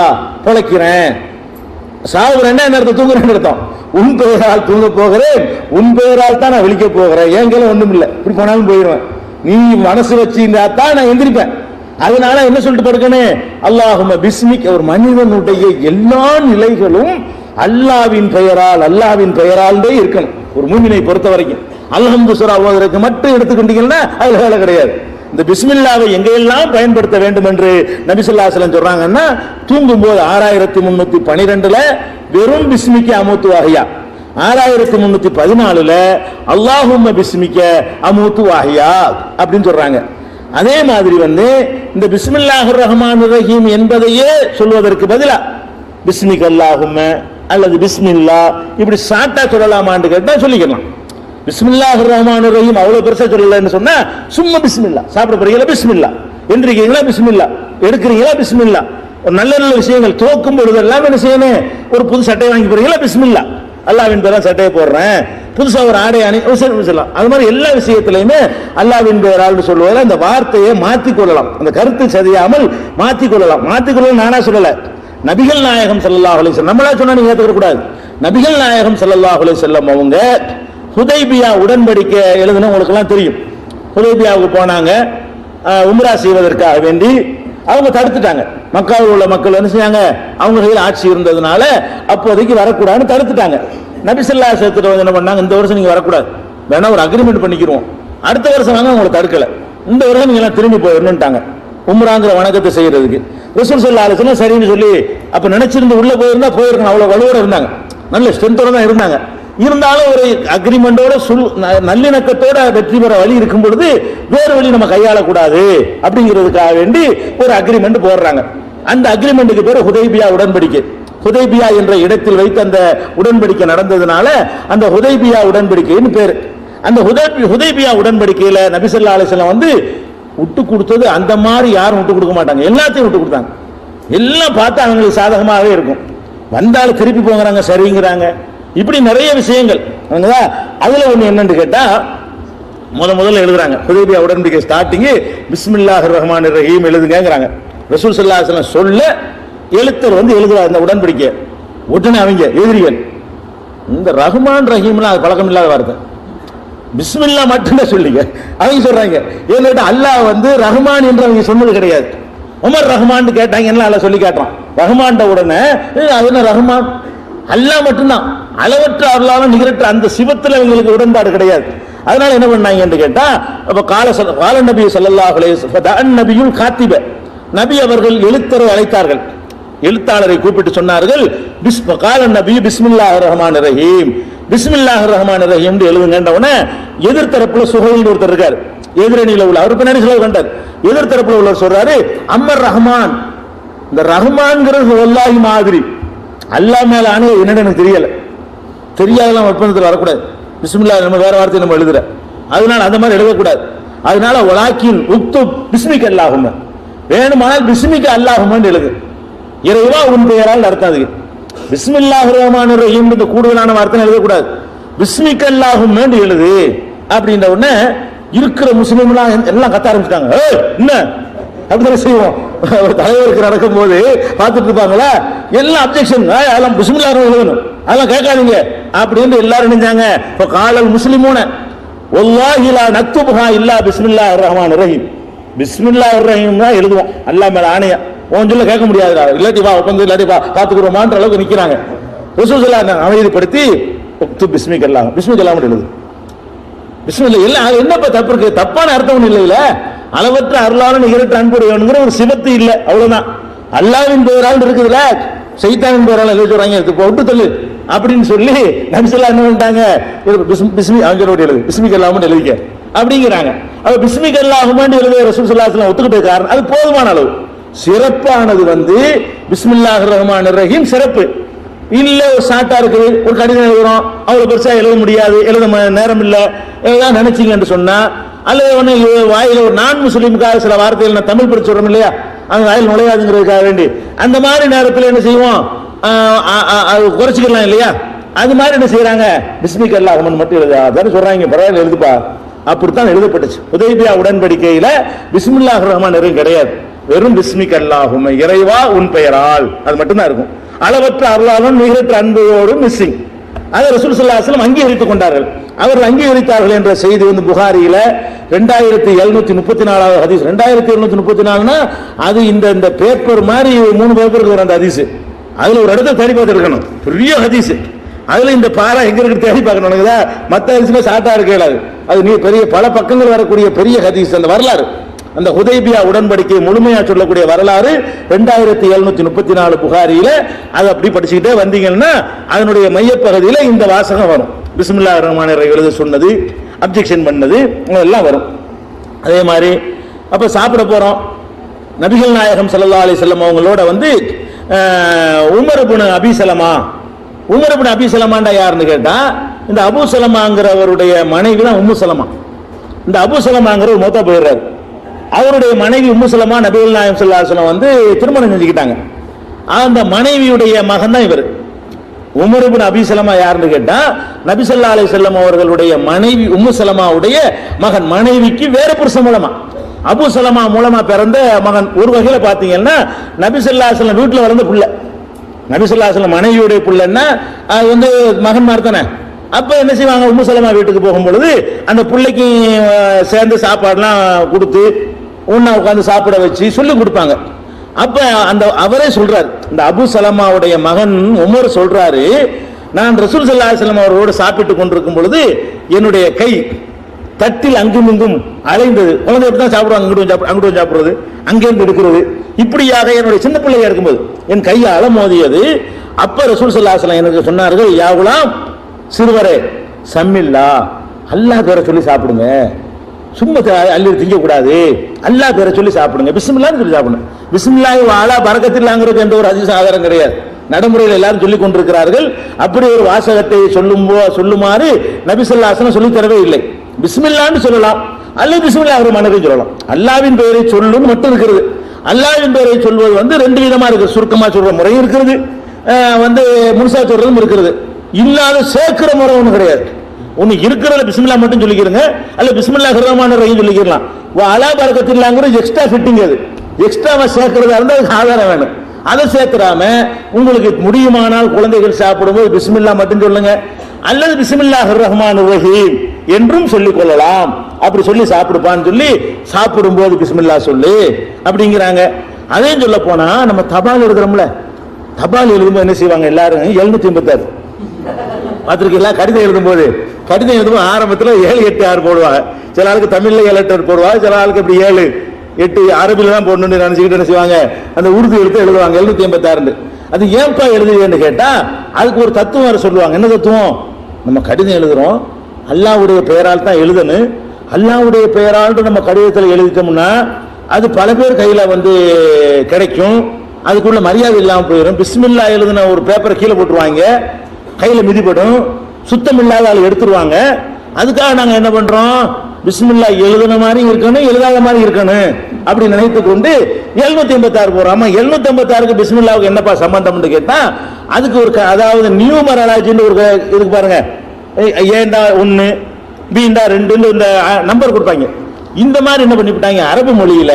பொழைக்கிறேன். சாவுறேன்னா என்ன அர்த்தம்? தூங்குறேன்னு அர்த்தம். உன் பெயரால் தூங்க போகிறேன், உன் பெயரால் தான் நான் விழிக்க போகிறேன். என் கையில ஒண்ணும் இல்லை, இப்படி போனாலும் போயிடுவேன். நீ மனசு வச்சிருந்தா தான் நான் எந்திரிப்பேன். அதனால என்ன சொல்லிட்டு படுக்கணும்? அல்லாஹும்ம பிஸ்மிக். ஒரு மனிதனுடைய எல்லா நிலைகளும் அல்லாவின் பெயரால், அல்லாவின் பெயரால் இருக்கணும். ஒரு மூமினை பொறுத்த வரைக்கும் அல்ஹம்து சூரா ஓதுறதுக்கு மட்டும் எடுத்துக்கிட்டீங்கன்னா அதுல வேலை கிடையாது. இந்த பிஸ்மில்லாவை எங்கெல்லாம் பயன்படுத்த வேண்டும் என்று நபி ஸல்லல்லாஹு அலைஹி வஸல்லம் சொல்றாங்கன்னா, தூங்கும் போது 6312ல வெறும் பிஸ்மிக அமூத்து வஹியா, 6314ல அல்லாஹும்ம பிஸ்மிக அமூத்து வஹியா அப்படின்னு சொல்றாங்க. அதே மாதிரி வந்து இந்த பிஸ்மில்லாஹிர் ரஹ்மானிர் ரஹீம் என்பதையே சொல்வதற்கு பதிலா பிஸ்மிக அல்லாஹும்ம அல்லது பிஸ்மில்லா இப்படி ஷார்ட்டா சொல்லலாமான்னு கேட்டா சொல்லிக்கலாம். பிஸ்மில்லாஹிர் ரஹ்மானிர் ரஹீம் அவ்வளவு பெருசா சொல்லலன்னு சொன்னா சும்மா பிஸ்மில்லா. சாப்பிட போறீங்களா பிஸ்மில்லா, எந்திரிக்கீங்களா பிஸ்மில்லா, எடுக்கிறீங்களா பிஸ்மில்லா. ஒரு நல்ல நல்ல விஷயங்கள் துவக்கும் பொழுது எல்லாம் என்ன செய்யணும்? ஒரு புது சட்டை வாங்கி போறீங்களா பிஸ்மில்லா, அல்லாஹ்வின் பெயரால் சட்டையை போடுறேன், புதுசா ஒரு ஆடை அணி சொல்லலாம். அது மாதிரி எல்லா விஷயத்திலையுமே அல்லாஹ்வின் பெயரால் சொல்லுவதில் அந்த வார்த்தையை மாற்றிக் கொள்ளலாம். அந்த கருத்து சதியாமல் மாற்றிக் கொள்ளலாம். மாற்றிக்கொள்ள நானா சொல்லல, நபிகள் நாயகம் ஸல்லல்லாஹு அலைஹி வஸல்லம். நம்மளா சொன்னா நீங்க ஏத்துக்க கூடாது. நபிகள் நாயகம் ஸல்லல்லாஹு அலைஹி வஸல்லம் அவங்க ஹுதைபியா உடன்படிக்கை எழுதுனவங்களுக்கு எல்லாம் தெரியும். ஹுதைபியாவுக்கு போனாங்க உம்ரா செய்வதற்காக வேண்டி. அவங்க தடுத்துட்டாங்க. மக்காவில் உள்ள மக்கள் என்ன செஞ்சாங்க? அவங்க கையில் ஆட்சி இருந்ததுனால அப்போதைக்கு வரக்கூடாதுன்னு தடுத்துட்டாங்க. நபி ஸல்லல்லாஹு அலைஹி வஸல்லம் என்ன பண்ணாங்க? இந்த வருஷம் நீங்க வரக்கூடாது, வேணா ஒரு அக்ரிமெண்ட் பண்ணிக்கிறோம், அடுத்த வருஷம் வாங்க உங்களை தடுக்கல, இந்த வருஷம் நீங்க எல்லாம் திரும்பி போயிடணும்ட்டாங்க உம்ராங்கிற வணக்கத்தை செய்யறதுக்கு. ரசூல் ஸல்லல்லாஹு அலைஹி வஸல்லம் சரின்னு சொல்லி அப்ப நினைச்சிருந்து உள்ள போயிருந்தா போயிருக்கணும். அவ்வளவு வலுவோட இருந்தாங்க, நல்ல ஸ்ட்ரென்த்தோட தான் இருந்தாங்க. இருந்தாலும் ஒரு அக்ரிமெண்டோட நல்லிணக்கத்தோட வெற்றி பெற வழி இருக்கும் பொழுது வேறு வழி நம்ம கையாளக்கூடாது அப்படிங்கிறதுக்காக வேண்டி ஒரு அக்ரிமெண்ட் போடுறாங்க. அந்த அக்ரிமெண்ட்டுக்கு பேர் ஹுதைபியா உடன்படிக்கை. ஹுதைபியா என்ற இடத்தில் வைத்து அந்த உடன்படிக்கை நடந்ததுனால அந்த ஹுதைபியா உடன்படிக்கைன்னு பேரு. அந்த ஹுதைபியா உடன்படிக்கையில நபி ஸல்லல்லாஹு அலைஹி வஸல்லம் வந்து விட்டு கொடுத்தது அந்த மாதிரி யாரும் விட்டு கொடுக்க மாட்டாங்க. எல்லாத்தையும் விட்டு கொடுத்தாங்க. எல்லாம் பார்த்தா அவங்களுக்கு சாதகமாகவே இருக்கும். வந்தாலும் திருப்பி போங்கிறாங்க, சரிங்கிறாங்க. இப்படி நிறைய விஷயங்கள். அதுல ஒண்ணு என்னன்னு கேட்டா, முதல்ல எழுதுறாங்க ஹுதைபியா உடன்படிக்கை ஸ்டார்டிங் பிஸ்மில்லாஹிர் ரஹ்மானிர் ரஹீம் எழுதுங்கிறாங்க. ரசூல் ஸல்லல்லாஹு அலைஹி வஸல்லம் சொல்ல எழுத்தர் வந்து எழுதுறாரு இந்த உடன்படிக்கை. உடனே அவங்க எதிரிகள் இந்த ரஹ்மான் ரஹீம்லாம் அது பழக்கம் இல்லாத வார்த்தை, பிஸ்மில்லா மட்டும்தான் சொல்லிங்க. அவங்க சொல்றாங்க ஏன்னா அல்லாஹ் வந்து ரஹ்மான் என்று அவங்க சொன்னது கிடையாது. உமர் ரஹ்மான் கேட்டாங்கன்னா அல்லாஹ் சொல்லி காட்டுறான். ரஹ்மான் உடனே அது என்ன ரஹ்மான், அல்லாஹ் மட்டும்தான், அளவற்ற அருளாலும் நிகரற்ற அந்த சிவத்துல இவங்களுக்கு உடன்பாடு கிடையாது. அதனால என்ன பண்ணாங்க என்று கேட்டா, அப்ப கால நபி ஸல்லல்லாஹு அலைஹி வஸல்லம் நபியுல் காத்திப, நபி அவர்கள் எழுத்தரை அழைத்தார்கள். எழுத்தாளரை கூப்பிட்டு சொன்னார்கள், கால நபி பிஸ்மில்லாஹிர் ரஹ்மானிர் ரஹீம், பிஸ்மில்லாஹிர் ரஹ்மானிர் ரஹீம் எழுதுங்கன்ற உடனே எதிர்த்தரப்புல சுஹைல் ஒருத்தர் இருக்காரு, எதிரணியில உள்ள அவர் பின்னாடி செலவு கண்டார். எதிர்த்தரப்புல உள்ளவர் சொல்றாரு அம்மர் ரஹ்மான், இந்த ரஹ்மான்ங்கிறது வல்லாஹி மாதிரி அல்லாஹ் மேல ஆனது என்னன்னு எனக்கு தெரியல, தெரியாதெல்லாம் ஒப்பந்தத்தில் வரக்கூடாது. பிஸ்மில்லாஹ் நம்ம வேற வார்த்தை நம்ம எழுதுற, அதனால அந்த மாதிரி எழுதக்கூடாது. அதனால வலாக்கின் உக்துப் பிஸ்மிக அல்லாஹும்ம, வேணுமானால் பிஸ்மிக அல்லாஹும்மன்னு எழுது, இறைவா உன் பெயரால் அர்த்தம். அதுக்கு பிஸ்மில்லாஹிர் ரஹ்மானிர் ரஹீம் இந்த கூடுதலான வார்த்தை எழுதக்கூடாது, பிஸ்மிக அல்லாஹும்மன்னு எழுது அப்படின்ற உடனே இருக்கிற முஸ்லீம்லாம் எல்லாம் கத்த ஆரம்பிச்சிட்டாங்க. என்ன அப்படிதான் செய்வோம், ஒரு தலைவருக்கு நடக்கும் போது பார்த்துட்டு இருப்பாங்களா, எல்லாம் அப்ஜெக்ஷன், அதெல்லாம் பிஸ்மில்லாஹ் எழுதணும், அதெல்லாம் கேட்காதீங்க அப்படின்னு எல்லாரும் நினைச்சாங்க. இப்போ காலல் முஸ்லிமூன வல்லாஹி லா நக்துபுஹா இல்லா பிஸ்மில்லாஹிர் ரஹ்மானிர் ரஹீம், பிஸ்மில்லாஹிர் ரஹீம் தான் எழுதுவோம், அல்லாஹ் மேல ஆணையா, உன் சொல்ல கேட்க முடியாதுடா, இல்லாட்டி வா ஒப்பந்தம், இல்லாட்டி வா பார்த்துக்கிறோமான்ற அளவுக்கு நிற்கிறாங்க. ரசூல் ஸல்லல்லாஹு அலைஹி வஸல்லம் அமைதிப்படுத்தி பிஸ்மிக அல்லாஹ், பிஸ்மிக அல்லாஹ் எழுது, பிஸ்மில்லா எல்லாம். என்னப்பா தப்பு இருக்கு? தப்பான அர்த்தம் ஒன்றும் இல்லை. அளவற்ற அருளாளன் நிகரற்ற அன்புடையவனுங்கிற ஒரு சிவத்து இல்லை, அவ்வளவுதான். அல்லாஹ்வின் பெயரால் இருக்குதுல, சைத்தானின் பெயரால் எழுதி சொல்றாங்க, விட்டு தள்ளு அப்படின்னு சொல்லி நபி ஸல்லல்லாஹு என்ன பண்ணிட்டாங்க, பிஸ்மி அவங்களோட எழுது, பிஸ்மிக அல்லாஹ்னு எழுதிக்க அப்படிங்கிறாங்க. அப்ப பிஸ்மிக அல்லாஹ்னு எழுத ரசூல் ஸல்லல்லாஹு அலைஹி வஸல்லம் ஒத்துக்கிட்ட காரணம் அது போதுமான அளவு. சிறப்பானது வந்து பிஸ்மில்லாஹிர் ரஹ்மானிர் ரஹீம் சிறப்பு. இல்ல ஒரு ஷார்ட்டா இருக்குது, ஒரு கடிதம் எழுதுறோம், அவ்வளவு பெருசா எழுத முடியாது, எழுத நேரம் இல்ல, ஏதாவது நினைச்சீங்கன்னு சொன்னா, அல்லது ஒண்ணு வாயில ஒரு நான் முஸ்லீமுக்காக சில வார்த்தைகள் நான் தமிழ் படிச்சு சொல்றோம் இல்லையா, அந்த வாயில் நுழையாதுங்கிறதுக்காக வேண்டி அந்த மாதிரி நேரத்தில் என்ன செய்வோம், குறைச்சிக்கலாம் இல்லையா? அது மாதிரி என்ன செய்யறாங்க, பிஸ்மிக் அல்லாஹும்மன் மட்டும் எழுதா அதான் சொல்றாங்க, பரவாயில்ல எழுதுப்பா. அப்படித்தான் எழுதப்பட்டுச்சு. ஹுதைபியா உடன்படிக்கையில பிஸ்மில்லாஹிர் ரஹ்மானிர் ரஹீம் கிடையாது, வெறும் பிஸ்மிக் அல்லாஹும்ம, இறைவா உன் பெயரால், அது மட்டும்தான் இருக்கும். அளவற்ற அருளாலும் நிகரற்ற அன்போடு மிஸ்ஸிங். அதை ரசூல் ஸல்லல்லாஹு அலைஹி வஸல்லம் அங்கீகரித்துக் கொண்டார்கள். அவர்கள் அங்கீகரித்தார்கள் என்ற செய்தி வந்து புகாரியில 2734வது ஹதீஸ். 2734னா அது இந்த பேப்பர் மாதிரி 3 பேப்பருக்கு வர அந்த ஹதீஸ். அதுல ஒரு இடத்த தேடி பார்த்து இருக்கணும், பெரிய ஹதீஸ். அதுல இந்த பாரா எங்க இருக்கு தேடி பார்க்கணும். மற்ற ஹதீஸ்ல ஷார்ட்டா இருக்காது, அது நீ பெரிய பல பக்கங்கள் வரக்கூடிய பெரிய ஹதீஸ். அந்த வரலாறு, அந்த ஹுதைபியா உடன்படிக்கையை முழுமையா சொல்லக்கூடிய வரலாறு 2734 புகாரியில. அதை அப்படி படிச்சுக்கிட்டே வந்தீங்கன்னா அதனுடைய மையப்பகுதியில இந்த வாசகம் வரும், பிஸ்மில்லாஹிர் ரஹ்மானிர் ரஹீம் எழுத சொன்னது, அப்ஜெக்ஷன் பண்ணது எல்லாம் வரும். அதே மாதிரி அப்ப சாப்பிட போறோம், நபிகள் நாயகம் ஸல்லல்லாஹு அலைஹி வஸல்லம் அவங்களோட வந்து Umar ibn அபீ Salama. Umar ibn அபீ ஸலமாண்டா யாருன்னு கேட்டா, இந்த அபூ ஸலமாங்கிறவருடைய மனைவி தான் உம்மு ஸலமா. இந்த அபூ ஸலமாங்கிறவர் மௌத்தா போயிடுறாரு. அவருடைய மனைவி உம்மு ஸலமா நபிகள் நாயகம் ஸல்லல்லாஹு அலைஹி வஸல்லம் வந்து திருமணம் செஞ்சுக்கிட்டாங்க. அந்த மனைவியுடைய மகன் தான் இவர். உமர் இப்னு அபீ ஸலமா யாருன்னு கேட்டா, நபி ஸல்லல்லாஹு அலைஹி வஸல்லம் அவர்களுடைய மனைவி உம்மு ஸலமாவுடைய மகன். மனைவிக்கு வேற புருஷன் மூலமா, அபூ ஸலமா மூலமா பிறந்த மகன். ஒரு வகையில பாத்தீங்கன்னா நபி ஸல்லல்லாஹு அலைஹி வஸல்லம் வீட்டுல வளர்ந்த புள்ள. நபி ஸல்லல்லாஹு அலைஹி வஸல்லம் மனைவியுடைய புள்ளன்னா அது வந்து மகன் மாதிரி தானே. அப்ப என்ன செய்வாங்க, உம்மு ஸலமா வீட்டுக்கு போகும் பொழுது அந்த பிள்ளைக்கு சேர்ந்து சாப்பாடுலாம் கொடுத்து உன்ன உட்காந்து சாப்பிட வச்சு சொல்லி கொடுப்பாங்க. அப்ப அந்த அவரே சொல்றாரு, இந்த அபூ ஸலமாவுடைய மகன் உமர் சொல்றாரு, நான் ரசூல் ஸல்லல்லாஹு அலைஹி வஸல்லம் அவரோடு சாப்பிட்டு கொண்டிருக்கும் பொழுது என்னுடைய கை தட்டில் அங்கும் இங்கும் அலைந்தது. குழந்தை எப்படி தான் சாப்பிடுவாங்க, அங்கிட்டு சாப்பிடுறது, அங்கிருந்து எடுக்கிறது, இப்படியாக என்னுடைய சின்ன பிள்ளையா இருக்கும்போது என் கையை அலமோதியது. அப்ப ரசூல் ஸல்லல்லாஹு அலைஹி வஸல்லம் எனக்கு சொன்னார்கள், யா குலாம், சிறுவரே, சம்மில்லா, அல்லாஹ் பேரை சொல்லி சாப்பிடுங்க, சும்மா அள்ளி திங்க கூடாது, அல்லாஹ் பேரை சொல்லி சாப்பிடுங்க, பிஸ்மில்லாஹ்னு சொல்லி சாப்பிடுங்க. பிஸ்மில்லாஹி வ அலா பரக்கத்தில்லாங்கிறது என்ற ஒரு ஹதீஸ் ஆதாரம் கிடையாது, நடைமுறையில் எல்லாரும் சொல்லிக் கொண்டிருக்கிறார்கள். அப்படி ஒரு வாசகத்தை சொல்லுமாறு நபி ஸல்லல்லாஹு அலைஹி வஸல்லம் சொல்லி தரவே இல்லை. பிஸ்மில்லாஹ்னு சொல்லலாம், அல்லது பிஸ்மில்லாஹிர் ரஹ்மானிர் சொல்லலாம். அல்லாஹ்வின் பெயரை சொல்லும் மட்டும் இருக்கிறது. அல்லாஹ்வின் பெயரை சொல்வது வந்து 2 விதமா இருக்கு. சுருக்கமா சொல்ற முறை இருக்கிறது, வந்து முழுசா சொல்றதும் இருக்கிறது. இல்லாத சேர்க்கிற முறை ஒண்ணு கிடையாது. ஒண்ணு இருக்கிறத பிஸ்மில்லாஹ் மட்டும் சொல்லிக்கிறங்க, அல்ல பிஸ்மில்லாஹிர் ரஹ்மானிர் ரஹீம் சொல்லிக்கலாம். அலா பரக்கத்தில்லாங்கிறது எக்ஸ்ட்ரா ஃபிட்டிங், அது எக்ஸ்ட்ரா சேர்க்கிறதா இருந்தால் அதுக்கு ஆதாரம் வேணும். அதை சேர்க்கிறாம உங்களுக்கு முடியுமானால் குழந்தைகள் சாப்பிடும்போது பிஸ்மில்லாஹ் மட்டும் சொல்லுங்க, அல்லது பிஸ்மில்லாஹிர் ரஹ்மானிர் ரஹீம் என்றும் சொல்லிக் கொள்ளலாம். அப்படி சொல்லி சாப்பிடுப்பான்னு சொல்லி சாப்பிடும்போது பிஸ்மில்லாஹ் சொல்லு அப்படிங்கிறாங்க. அதையும் சொல்ல போனா நம்ம தபால் எழுதுறோம்ல, தபால் எழுதும்போது என்ன செய்வாங்க எல்லாரும் 786 பார்த்திருக்கீங்களா? கடிதம் எழுதும்போது ஆரம்பத்தில் 7, 8, 6 போடுவாங்க. சில ஆளுக்கு தமிழ்ல 7, 8 போடுவாங்க, சில ஆளுக்கு இப்படி 7, 8 அரபில தான் போடணும்னு நினைச்சுக்கிட்டு என்ன செய்வாங்க, அந்த உருது எழுத்து எழுதுவாங்க 786. அது ஏன்பா எழுதுவேன்னு கேட்டா அதுக்கு ஒரு தத்துவம் வேற சொல்லுவாங்க. என்ன தத்துவம்? நம்ம கடிதம் எழுதுறோம், அல்லாஹ்வுடைய பெயரால் தான் எழுதணும். அல்லாஹ்வுடைய பெயரால் நம்ம கடிதத்தில் எழுதிட்டோம்னா அது பல பேர் கையில வந்து கிடைக்கும், அதுக்குள்ள மரியாதை இல்லாமல் போயிடும். பிஸ்மில்லாஹ் எழுதுன ஒரு பேப்பரை கீழே போட்டுருவாங்க, கையில மிதிப்படும், சுத்தம் இல்லாத ஆள் எடுத்துருவாங்க. அதுக்காக நாங்க என்ன பண்றோம், பிஸ்மில்லாஹ் எழுதுன மாதிரி இருக்கணும், எழுதாத மாதிரி இருக்கணும் அப்படி நினைத்து கொண்டு 786 போறோம். ஆமா, 786க்கு பிஸ்மில்லாவுக்கு என்னப்பா சம்பந்தம்னு கேட்டா அதுக்கு ஒரு அதாவது நியூமராலஜின்னு ஒரு இதுக்கு பாருங்க, ஏண்டா 1 பீண்டா 2 இந்த நம்பர் கொடுப்பாங்க. இந்த மாதிரி என்ன பண்ணிவிட்டாங்க, அரபு மொழியில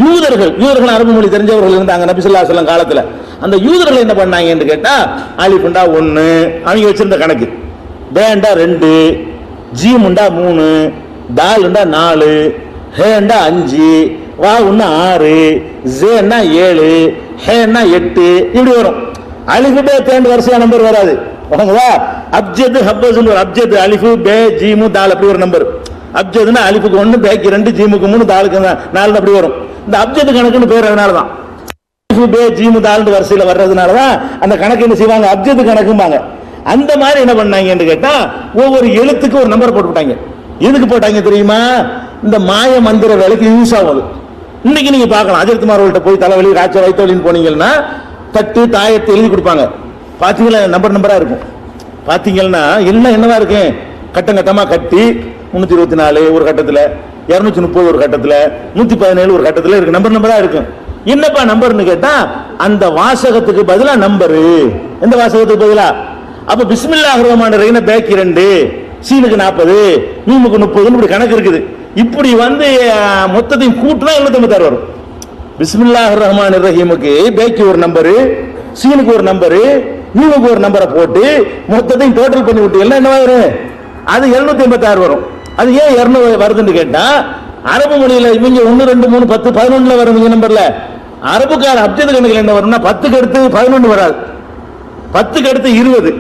யூதர்கள் அரபு மொழி தெரிஞ்சவர்கள் இருந்தாங்க நபி ஸல்லல்லாஹு அலைஹி வஸல்லம் காலத்துல. அந்த யூதர்கள் என்ன பண்ணாங்கன்னு கேட்டா அலிஃப்ண்டா 1 அவங்க வச்சிருந்த கணக்கு, பேண்டா 2, ஜீமுண்டா 3, தால்ண்டா 4, ஹேண்டா 5, வாவுன்னா 6, ஜேன்னா 7, ஹேன்னா 8 இப்படி வரும். அலிஃபு தேண்டு வரிசையா நம்பர் வராது. அப்ஜத் ஹப்பஸ்னு ஒரு அப்ஜத், அலிஃபு பே ஜீமு தால் அப்படி ஒரு நம்பர். அப்ஜத்னா அலிஃபுக்கு 1, பேக்கு 2, ஜீமுக்கு 3, தாலுக்கு 4 அப்படி வரும். இந்த அப்ஜத் கணக்குன்னு பேர் அதனாலதான், அலிஃபு பே ஜீமு தால் வரிசையில வர்றதுனாலதான் அந்த கணக்கு என்ன செய்வாங்க, அப்ஜத் கணக்கும்பாங்க. அந்த மாதிரி என்ன பண்ணாங்கன்னு கேட்டா ஒவ்வொரு எழுத்துக்கு ஒரு நம்பர் போட்டுட்டாங்க. எதுக்கு போட்டாங்க தெரியுமா? இந்த மாய மந்திர வேலைக்கு யூஸ் ஆகுது. இன்னைக்கு நீங்க பார்க்கலாம், அஜித்குமார் போய் தலைவலி காய்ச்சல் வயிற்று வலின்னு போனீங்கன்னா தட்டு தாயத்தை எழுதி கொடுப்பாங்க. பாத்தீங்களா நம்பர் நம்பரா இருக்கும். பாத்தீங்கன்னா எல்லாம் என்னவா இருக்கு, கட்டம் கட்டமா கட்டி 324 ஒரு கட்டத்துல, 230 ஒரு கட்டத்துல, 117 ஒரு கட்டத்துல இருக்கு, நம்பர் நம்பரா இருக்கும். என்னப்பா நம்பர்னு கேட்டா அந்த வாசகத்துக்கு பதிலா நம்பரு. எந்த வாசகத்துக்கு பதிலா? அப்ப பிஸ்மில்லாஹிர் ரஹ்மானிர் ரஹீம் பேக் 2, சீனுக்கு 40, மீமுக்கு 30 இப்படி கணக்கு இருக்குது. இப்படி மொத்தத்தையும் கூட்டினா 756 வரும். பிஸ்மில்லாஹிர் ரஹ்மானிர் ரஹீமுக்கு பேக்கு ஒரு நம்பரு, சீனுக்கு ஒரு நம்பரு, மீமுக்கு ஒரு நம்பரை போட்டு மொத்தத்தையும் டோட்டல் பண்ணி விட்டு எல்லாம் என்னவா வரும்? அது 786 வரும். அது ஏன் 200 வருதுன்னு கேட்டா அரபு மொழியில இவங்க 1 2 3 10 11 வரும். இந்த நம்பர்ல அரபுக்கார அப்ஜத கணக்குல என்ன வரும்னா 10க்கு அடுத்து 11 வராது, 10க்கு அடுத்து 20,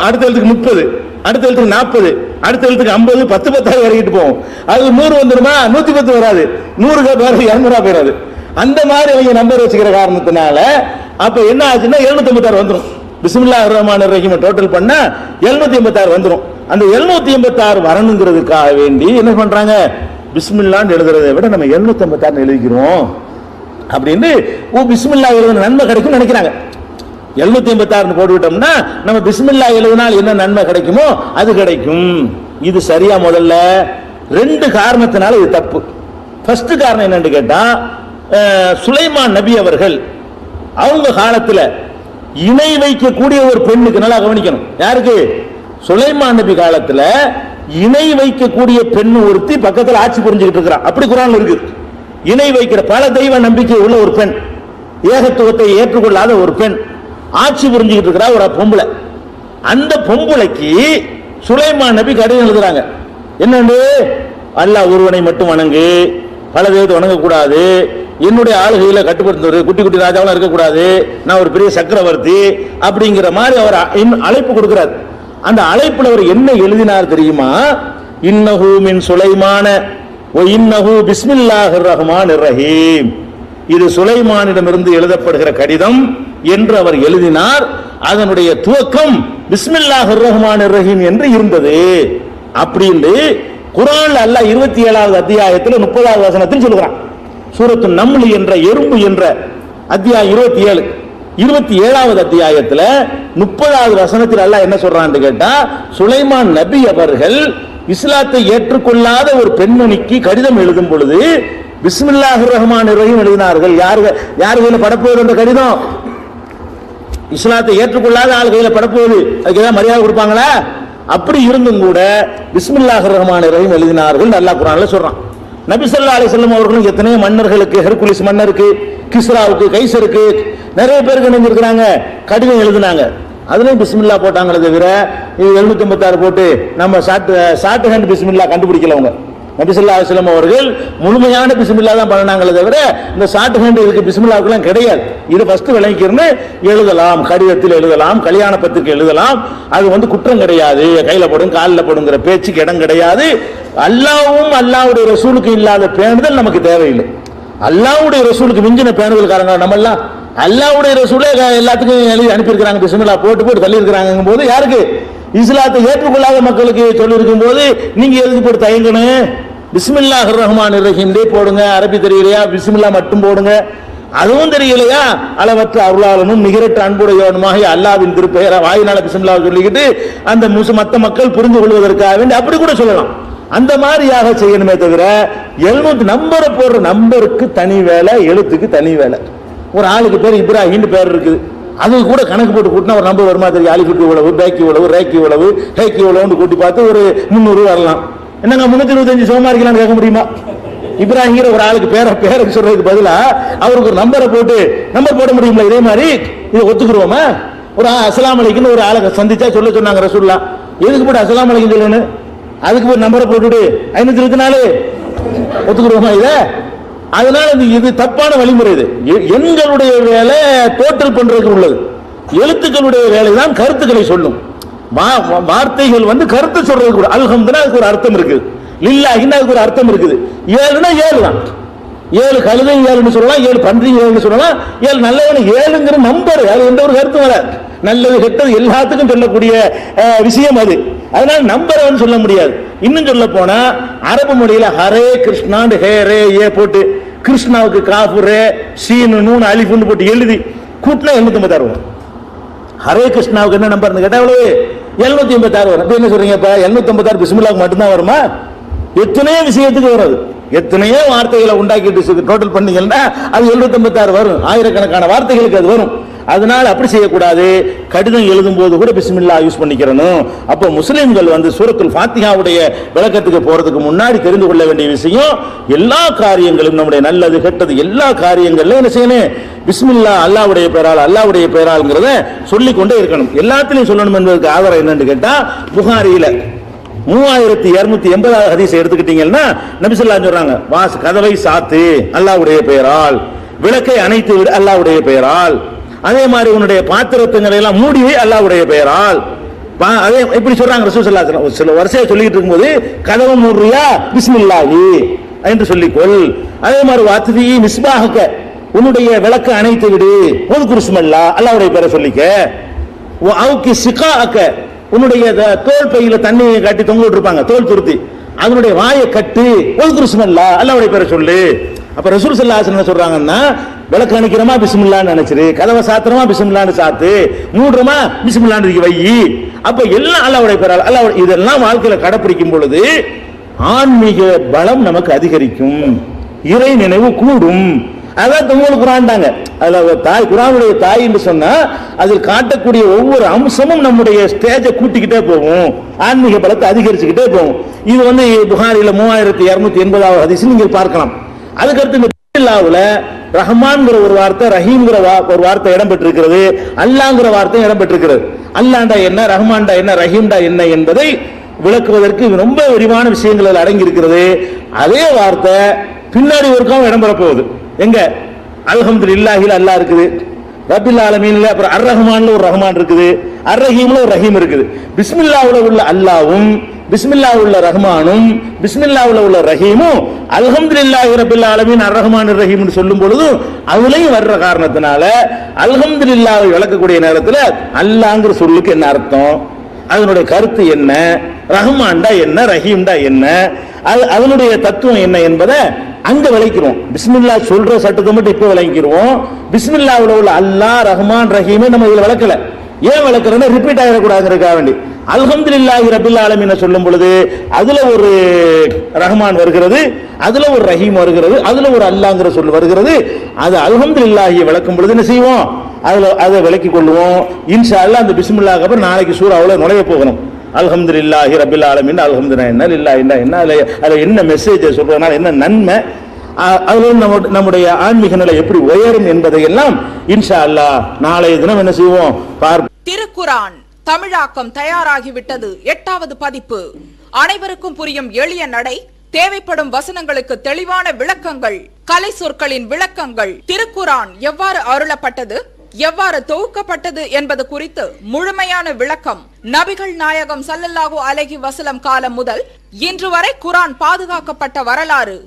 அடுத்த எழுத்துக்கு 30, அடுத்த எழுத்துக்கு 40, அடுத்த எழுத்துக்கு 50, 10 10 இறங்கிட்டு போகும். அது 100 வந்துருமா? 110 வராது, 100க்கு பேர் 200 போயிடாது. அந்த மாதிரி அவங்க நம்பர் வச்சுக்கிற காரணத்தினால அப்ப என்ன ஆச்சுன்னா 786 வந்துடும். பிஸ்மில்லாஹிர் ரஹ்மானிர் ரஹீம் டோட்டல் பண்ணா 786 வந்துடும். அந்த 786 வரணுங்கிறதுக்காக வேண்டி என்ன பண்றாங்க, பிஸ்மில்லான்னு எழுதுறதை விட நம்ம 786 எழுதிக்கிறோம் அப்படின்னு பிஸ்மில்லா எழுதுன நன்மை கிடைக்கும் நினைக்கிறாங்க. 786 போட்டுவிட்டோம்னா நம்ம பிஸ்மில்லா எழுதினால் என்ன நன்மை கிடைக்குமோ அது கிடைக்கும். இது சரியா? முதல்ல 2 காரணத்தினால இது தப்பு. ஃபர்ஸ்ட் காரணம் என்னன்னு கேட்டா, சுலைமான் நபி அவர்கள் அவங்க காலத்துல இணை வைக்கக்கூடிய ஒரு பெண்ணுக்கு, நல்லா கவனிக்கணும், யாருக்கு? சுலைமான் நபி காலத்துல இணை வைக்கக்கூடிய பெண் ஒருத்தி பக்கத்தில் ஆட்சி புரிஞ்சுக்கிட்டு இருக்கிறான். அப்படி குர்ஆன்ல இருக்கு. இணை வைக்கிற பல தெய்வ நம்பிக்கை உள்ள ஒரு பெண், ஏகத்துவத்தை ஏற்றுக்கொள்ளாத ஒரு பெண் ஆட்சி புரிஞ்சுக்கிட்டு இருக்கிறா, ஒரு பொம்பளை. அந்த பொம்பளைக்கு சுலைமான் நபி கடிதம் எழுதுறாங்க. என்னன்னு? அல்லாஹ் ஒருவனை மட்டும் வணங்கு, பல தெய்வத்தை வணங்கக்கூடாது, என்னுடைய ஆளுகையில கட்டுப்படுத்துவது, குட்டி குட்டி ராஜாவெல்லாம் இருக்கக்கூடாது, நான் ஒரு பெரிய சக்கரவர்த்தி அப்படிங்கிற மாதிரி அவர் அழைப்பு கொடுக்கிறார். அந்த அழைப்புல அவர் என்ன எழுதினார் தெரியுமா? இன்னஹு மின் சுலைமான வ இன்னஹு பிஸ்மில்லாஹிர் ரஹ்மானிர் ரஹீம். இது சுலைமானிடமிருந்து எழுதப்படுகிற கடிதம் என்று அவர் எழுதினார். அதனுடைய துவக்கம் பிஸ்மில்லாஹிர் ரஹ்மானிர் ரஹீம் என்று இருந்தது. அப்படின்னு குர்ஆன்ல அல்லாஹ் 27வது அத்தியாயத்தில் 30வது வசனத்தில் சொல்கிறான். சூரத்து நம்ல் என்ற எறும்பு என்ற அத்தியாயம் 27, 27வது அத்தியாயத்துல 30வது வசனத்தில் அல்லாஹ் என்ன சொல்றான்னு கேட்டா, சுலைமான் நபி அவர்கள் இஸ்லாத்தை ஏற்றுக்கொள்ளாத ஒரு பெண்மணிக்கு கடிதம் எழுதும் பொழுது பிஸ்மில்லாஹிர் ரஹ்மானிர் ரஹீம் எழுதினார்கள். யார் கையில படப்போகுது அந்த கடிதம்? இஸ்லாத்தை ஏற்றுக்கொள்ளாத ஆள் கையில படப்போகுது, அதுக்கு ஏதாவது மரியாதை கொடுப்பாங்களா? அப்படி இருந்தும் கூட பிஸ்மில்லாஹிர் ரஹ்மானிர் ரஹீம் எழுதினார்கள் அல்லாஹ் குர்ஆன்ல சொல்றான். நபி ஸல்லல்லாஹு அலைஹி வஸல்லம் அவர்களும் எத்தனையோ மன்னர்களுக்கு, ஹெர்குலிஸ் மன்னருக்கு, கிஸ்ராவுக்கு, கைசருக்கு, நிறைய பேருக்கு நினைஞ்சிருக்கிறாங்க, கடிதம் எழுதினாங்க. அதுலயும் பிஸ்மில்லா போட்டாங்களே தவிர இது 756 போட்டு நம்ம ஷார்ட் ஹேண்ட் பிஸ்மில்லா கண்டுபிடிக்கல. அவங்க நபி ஸல்லல்லாஹு அலைஹி வஸல்லம் அவர்கள் முழுமையான பிஸ்மில்லா தான் பண்ணாங்களே தவிர இந்த ஷார்ட் ஹேண்ட் இதுக்கு பிஸ்மில்லாவுக்குலாம் கிடையாது. இது ஃபர்ஸ்ட் விளங்கிக்கிறன்னு எழுதலாம், கடிதத்தில் எழுதலாம், கல்யாண பத்திரிக்கை எழுதலாம், அது குற்றம் கிடையாது, கையில போடும் காலில் போடுங்கிற பேச்சுக்கு இடம் கிடையாது. அல்லாஹ்வும் அல்லாஹ்வுடைய ரசூலுக்கு இல்லாத பேணுதல் நமக்கு தேவையில்லை. அல்லாஹ்வுடைய ரசூலுக்கு மிஞ்சின பேணுதல்காரங்க நம்ம எல்லாம். அல்லாஹ்வுடைய ரசூலே எல்லாத்துக்கும் எழுதி அனுப்பியிருக்கிறாங்க, பிஸ்மில்லா போட்டு போட்டு தள்ளி இருக்கிறாங்க போது யாருக்கு? இஸ்லாத்தை ஏற்றுக்கொள்ளாத மக்களுக்கு சொல்லி இருக்கும் போது நீங்க எதுக்கு போட்டு தயங்கணும்? பிஸ்மில்லாஹிர் ரஹ்மானிர் ரஹீம் போடுங்க. அரபி தெரியலையா? பிஸ்மில்லா மட்டும் போடுங்க. அதுவும் தெரியலையா? அளவற்ற அருளாளனும் நிகரற்ற அன்புடையவனுமாக அல்லாஹ்வின் திருப்பெயரை வாயினால பிஸ்மில்லா சொல்லிக்கிட்டு அந்த மற்ற மக்கள் புரிந்து கொள்வதற்காக வேண்டி அப்படி கூட சொல்லலாம். அந்த மாதிரியாக செய்யணுமே தவிர 700 நம்பரை போடுற நம்பருக்கு தனி வேலை, எழுத்துக்கு தனி வேலை. ஒரு ஆளுக்கு பேர் இப்ராஹிம் பேர் இருக்குது, அது கூட கணக்கு போட்டு கூட்டினா ஒரு நம்பர் வருமா தெரியும்? அலிஃபுக்கு இவ்வளவு, பேக்கி இவ்வளவு, ரேக்கி இவ்வளவு, ஹேக்கி இவ்வளவுன்னு கூட்டி பார்த்து ஒரு 300 வரலாம். என்னங்க 325 சுகமா இருக்கலாம்னு கேட்க முடியுமா? இப்ராஹிம் ஒரு ஆளுக்கு பேரை சொல்றதுக்கு பதிலா அவருக்கு ஒரு நம்பரை போட்டு நம்பர் போட முடியுமா? இதே மாதிரி இதை ஒத்துக்குருவோமா? ஒரு அஸ்ஸலாமு அலைக்கும்னு ஒரு ஆளை சந்திச்சா சொல்ல சொன்னாங்க ரசூலுல்லாஹ். எதுக்கு போட்டு அஸ்ஸலாமு அலைக்கும் சொல்லணும்? அதுக்கு போய் நம்பரை போட்டுட்டு 524 ஒத்துக்குருவோமா இத? அதனால இது தப்பான வழிமுறை. இது எண்களுடைய வேலை டோட்டல் பண்றதுக்கு உள்ளது, எழுத்துக்களுடைய வேலை தான் கருத்துக்களை சொல்லும். வார்த்தைகள் கருத்து சொல்றது கூட. அல்ஹம்துலில்லாஹ் அதுக்கு ஒரு அர்த்தம் இருக்கு, லில்லாஹின்னா அதுக்கு ஒரு அர்த்தம் இருக்குது. 7னா 7 தான். 7 கழுதை 7ன்னு சொல்லலாம், 7 பன்றி 7ன்னு சொல்லலாம், 7 நல்லவன் 7ங்கிற நம்பர். அது எந்த ஒரு கருத்தும் வராது. நல்லது கெட்டது எல்லாத்துக்கும் சொல்லக்கூடிய விஷயம் அது. அதனால நம்பர் சொல்ல முடியாது. இன்னும் சொல்ல போனா அரபு மொழியில ஹரே கிருஷ்ணான்னு ஹே ரே ஏ போட்டு கிருஷ்ணாவுக்கு காஃபு ரே சீனு நூன் அலிஃபுன்னு போட்டு எழுதி கூட்டினா 756 வரும். ஹரே கிருஷ்ணாவுக்கு என்ன நம்பர்னு கேட்டா எவ்வளவு? 786 வரும். என்ன சொல்றீங்க? இப்ப 786 பிஸ்மில்லாவுக்கு மட்டும்தான் வருமா? எத்தனையோ விஷயத்துக்கு வருது, எத்தனையோ வார்த்தைகளை உண்டாக்கிட்டு டோட்டல் பண்ணீங்கன்னா அது 786 வரும். ஆயிரக்கணக்கான வார்த்தைகளுக்கு அது வரும். அதனால அப்படி செய்யக்கூடாது. கடிதம் எழுதும் போது கூட பிஸ்மில்லா யூஸ் பண்ணிக்கிறணும். அப்ப முஸ்லிம்கள் சூரத்துல் ஃபாத்திஹாவுடைய விளக்கத்துக்கு போறதுக்கு முன்னாடி தெரிந்து கொள்ள வேண்டிய விஷயம், எல்லா காரியங்களும் நம்முடைய நல்லது கெட்டது எல்லா காரியங்கள்ல என்ன செய்யணும்? பிஸ்மில்லா அல்லாஹ்வுடைய பெயரால், அல்லாஹ்வுடைய பெயரால்ங்கிறத சொல்லிக் கொண்டே இருக்கணும். எல்லாத்திலையும் சொல்லணும் என்பதற்கு ஆதாரம் என்னன்னு கேட்டா, புகாரியில 3280 ஹதீஸ் எடுத்துக்கிட்டீங்கன்னா நபி ஸல்லல்லாஹு அலைஹி சொல்றாங்க, வாஸ் கதவை சாத்து அல்லாஹ்வுடைய பெயரால், விளக்கை அணைத்து விடு அல்லாஹ்வுடைய பெயரால், அதே மாதிரி உன்னுடைய பாத்திரத்துங்களை எல்லாம் மூடி வை அல்லாஹ்வுடைய பெயரால். அதே இப்படி சொல்றாங்க ரசூல் ஸல்லல்லாஹு அலைஹி வஸல்லம். சில வருஷம் சொல்லிட்டு இருக்கும்போது கதவு மூடுறியா பிஸ்மில்லாஹி என்று சொல்லிக்கொள். அதே மாதிரி வாத்வி மிஸ்பாஹக, உன்னுடைய விளக்கை அணைத்து விடு ஒதுக்குர் பிஸ்மில்லா அல்லாஹ்வுடைய பெயரை சொல்லிக்க. வஅவுகி சிகாஅக, உன்னுடைய தோல் பையில தண்ணியை காட்டி தொங்க விட்டுருப்பாங்க தோல் துருத்தி, அதனுடைய வாயை கட்டு ஒதுக்குர் பிஸ்மில்லா அல்லாஹ்வுடைய பெயரை சொல்லு. அப்ப ரசூல் ஸல்லல்லாஹு அலைஹி வஸல்லம் சொல்றாங்கன்னா, விளக்கு அணைக்கிறமா பிஸ்மில்லான்னு நினைச்சிரு, கதவை சாத்துறமா பிஸ்மில்லான்னு சாத்து, மூடுறமா பிஸ்மில்லான்னு வை. அப்ப எல்லாம் அல்லாஹ்வுடைய பெயரால் அல்லாஹ். இதெல்லாம் வாழ்க்கையில கடைபிடிக்கும் பொழுது ஆன்மீக பலம் நமக்கு அதிகரிக்கும், இறை நினைவு கூடும். அதான் தமிழ் குரான்டாங்க. அதுல தாய் குரானுடைய தாய் என்று சொன்னா அதில் காட்டக்கூடிய ஒவ்வொரு அம்சமும் நம்முடைய ஸ்டேஜை கூட்டிக்கிட்டே போகும், ஆன்மீக பலத்தை அதிகரிச்சுக்கிட்டே போகும். இது புகாரில 3280 ஹதீஸ் நீங்கள் பார்க்கலாம். அதுக்கடுத்து இந்த பிஸ்மில்லாஹ்வுல ரஹ்மான்ங்கிற ஒரு வார்த்தை, ரஹீம்ங்கிற ஒரு வார்த்தை இடம்பெற்றிருக்கிறது, அல்லாஹ்ங்கிற வார்த்தை இடம்பெற்றிருக்கிறது. அல்லாஹ்டா என்ன, ரஹ்மான்டா என்ன, ரஹீம்டா என்ன என்பதை விளக்குவதற்கு ரொம்ப விரிவான விஷயங்கள் அடங்கி இருக்கிறது. அதே வார்த்தை பின்னாடி ஒருக்காவும் இடம்பெற போகுது. எங்க? அல்ஹம்துலில்லாஹில அல்லாஹ் இருக்குது, ரப்பில் ஆலமீன்ல அப்புறம் அர் ரஹ்மான்ல ஒரு ரஹ்மான் இருக்குது, அர் ரஹீம்ல ஒரு ரஹீம் இருக்குது. பிஸ்மில்லாஹ்வுல உள்ள அல்லாஹ்வும், பிஸ்மில்லாஹ்வுல உள்ள ரஹ்மானும், பிஸ்மில்லாஹ்வுல உள்ள ரஹீமும் அல்ஹம்துலில்லாஹி ரப்பில் ஆலமீன் அர் ரஹ்மானிர் ரஹீம்னு சொல்லும் பொழுது அதுலயும் வர்ற காரணத்தினால அல்ஹம்துலில்லாஹை விளக்கக்கூடிய நேரத்தில் அல்லாஹ்ங்கிற சொல்லுக்கு என்ன அர்த்தம், அதனுடைய கருத்து என்ன, ரஹ்மான்டா என்ன, ரஹீம்டா என்ன, அதனுடைய தத்துவம் என்ன என்பதை அங்க விளக்கிறோம். பிஸ்மில்லாஹ் சொல்ற சட்டத்தை மட்டும் இப்ப விளங்கிடுவோம். பிஸ்மில்லாஹ்வுல உள்ள அல்லாஹ், ரஹ்மான், ரஹீமை நம்ம இதுல விளக்கல. ஏன் விளக்குறேன்னா ரிப்பீட் ஆகிடக்கூடாதுக்காக வேண்டி. அல்ஹம்துலில்லாஹி ரப்பில் ஆலமீன் சொல்லும் பொழுது அதுல ஒரு ரஹ்மான் வருகிறது, அதுல ஒரு ரஹீம் வருகிறது, அதுல ஒரு அல்லாஹ்ங்கிற சொல் வருகிறது. அது அல்ஹம்துலில்லாஹி விளக்கும் பொழுது என்ன செய்வோம்? அதை விளக்கி கொள்வோம். இன்ஷா அல்லாஹ் அந்த பிஸ்மில்லாஹ்க்கு அப்புறம் நாளைக்கு சூராவுல நுழைய போகணும். அல்ஹம்துலில்லாஹி ரப்பில் ஆலமீன், அல்ஹம்துலில்லாஹ் என்ன லில்லாஹி என்ன, அதுல என்ன மெசேஜ் சொல்றதுனால என்ன நன்மை, அதுல நம்முடைய ஆன்மீக நிலை எப்படி உயரும் என்பதை எல்லாம் இன்ஷா அல்லாஹ் நாளைய தினம் என்ன செய்வோம் பார்ப்போம். திருக்குரான் தமிழாக்கம் தயாராகிவிட்டது. 8வது பதிப்பு. அனைவருக்கும் புரியும் எளிய நடை, தேவைப்படும் வசனங்களுக்கு தெளிவான விளக்கங்கள், கலை சொற்களின் விளக்கங்கள், திருக்குரான் எவ்வாறு அருளப்பட்டது, எவ்வாறு தொகுக்கப்பட்டது என்பது குறித்து முழுமையான விளக்கம், நபிகள் நாயகம் ஸல்லல்லாஹு அலைஹி வஸல்லம் காலம் முதல் இன்று வரை குரான் பாதுகாக்கப்பட்ட வரலாறு,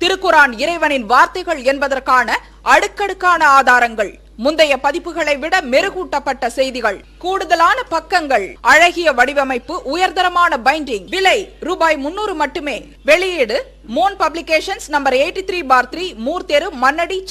திருக்குரான் இறைவனின் வார்த்தைகள் என்பதற்கான அடுக்கடுக்கான ஆதாரங்கள், முந்தைய பதிப்புகளை விட மெருகூட்டப்பட்ட செய்திகள், கூடுதலான பக்கங்கள், அழகிய வடிவமைப்பு, உயர்தரமான பைண்டிங். விலை ரூபாய் 300 மட்டுமே. வெளியீடு மூன் பப்ளிகேஷன்ஸ், நம்பர் 83/3, மூர் தெரு, மண்ணடி.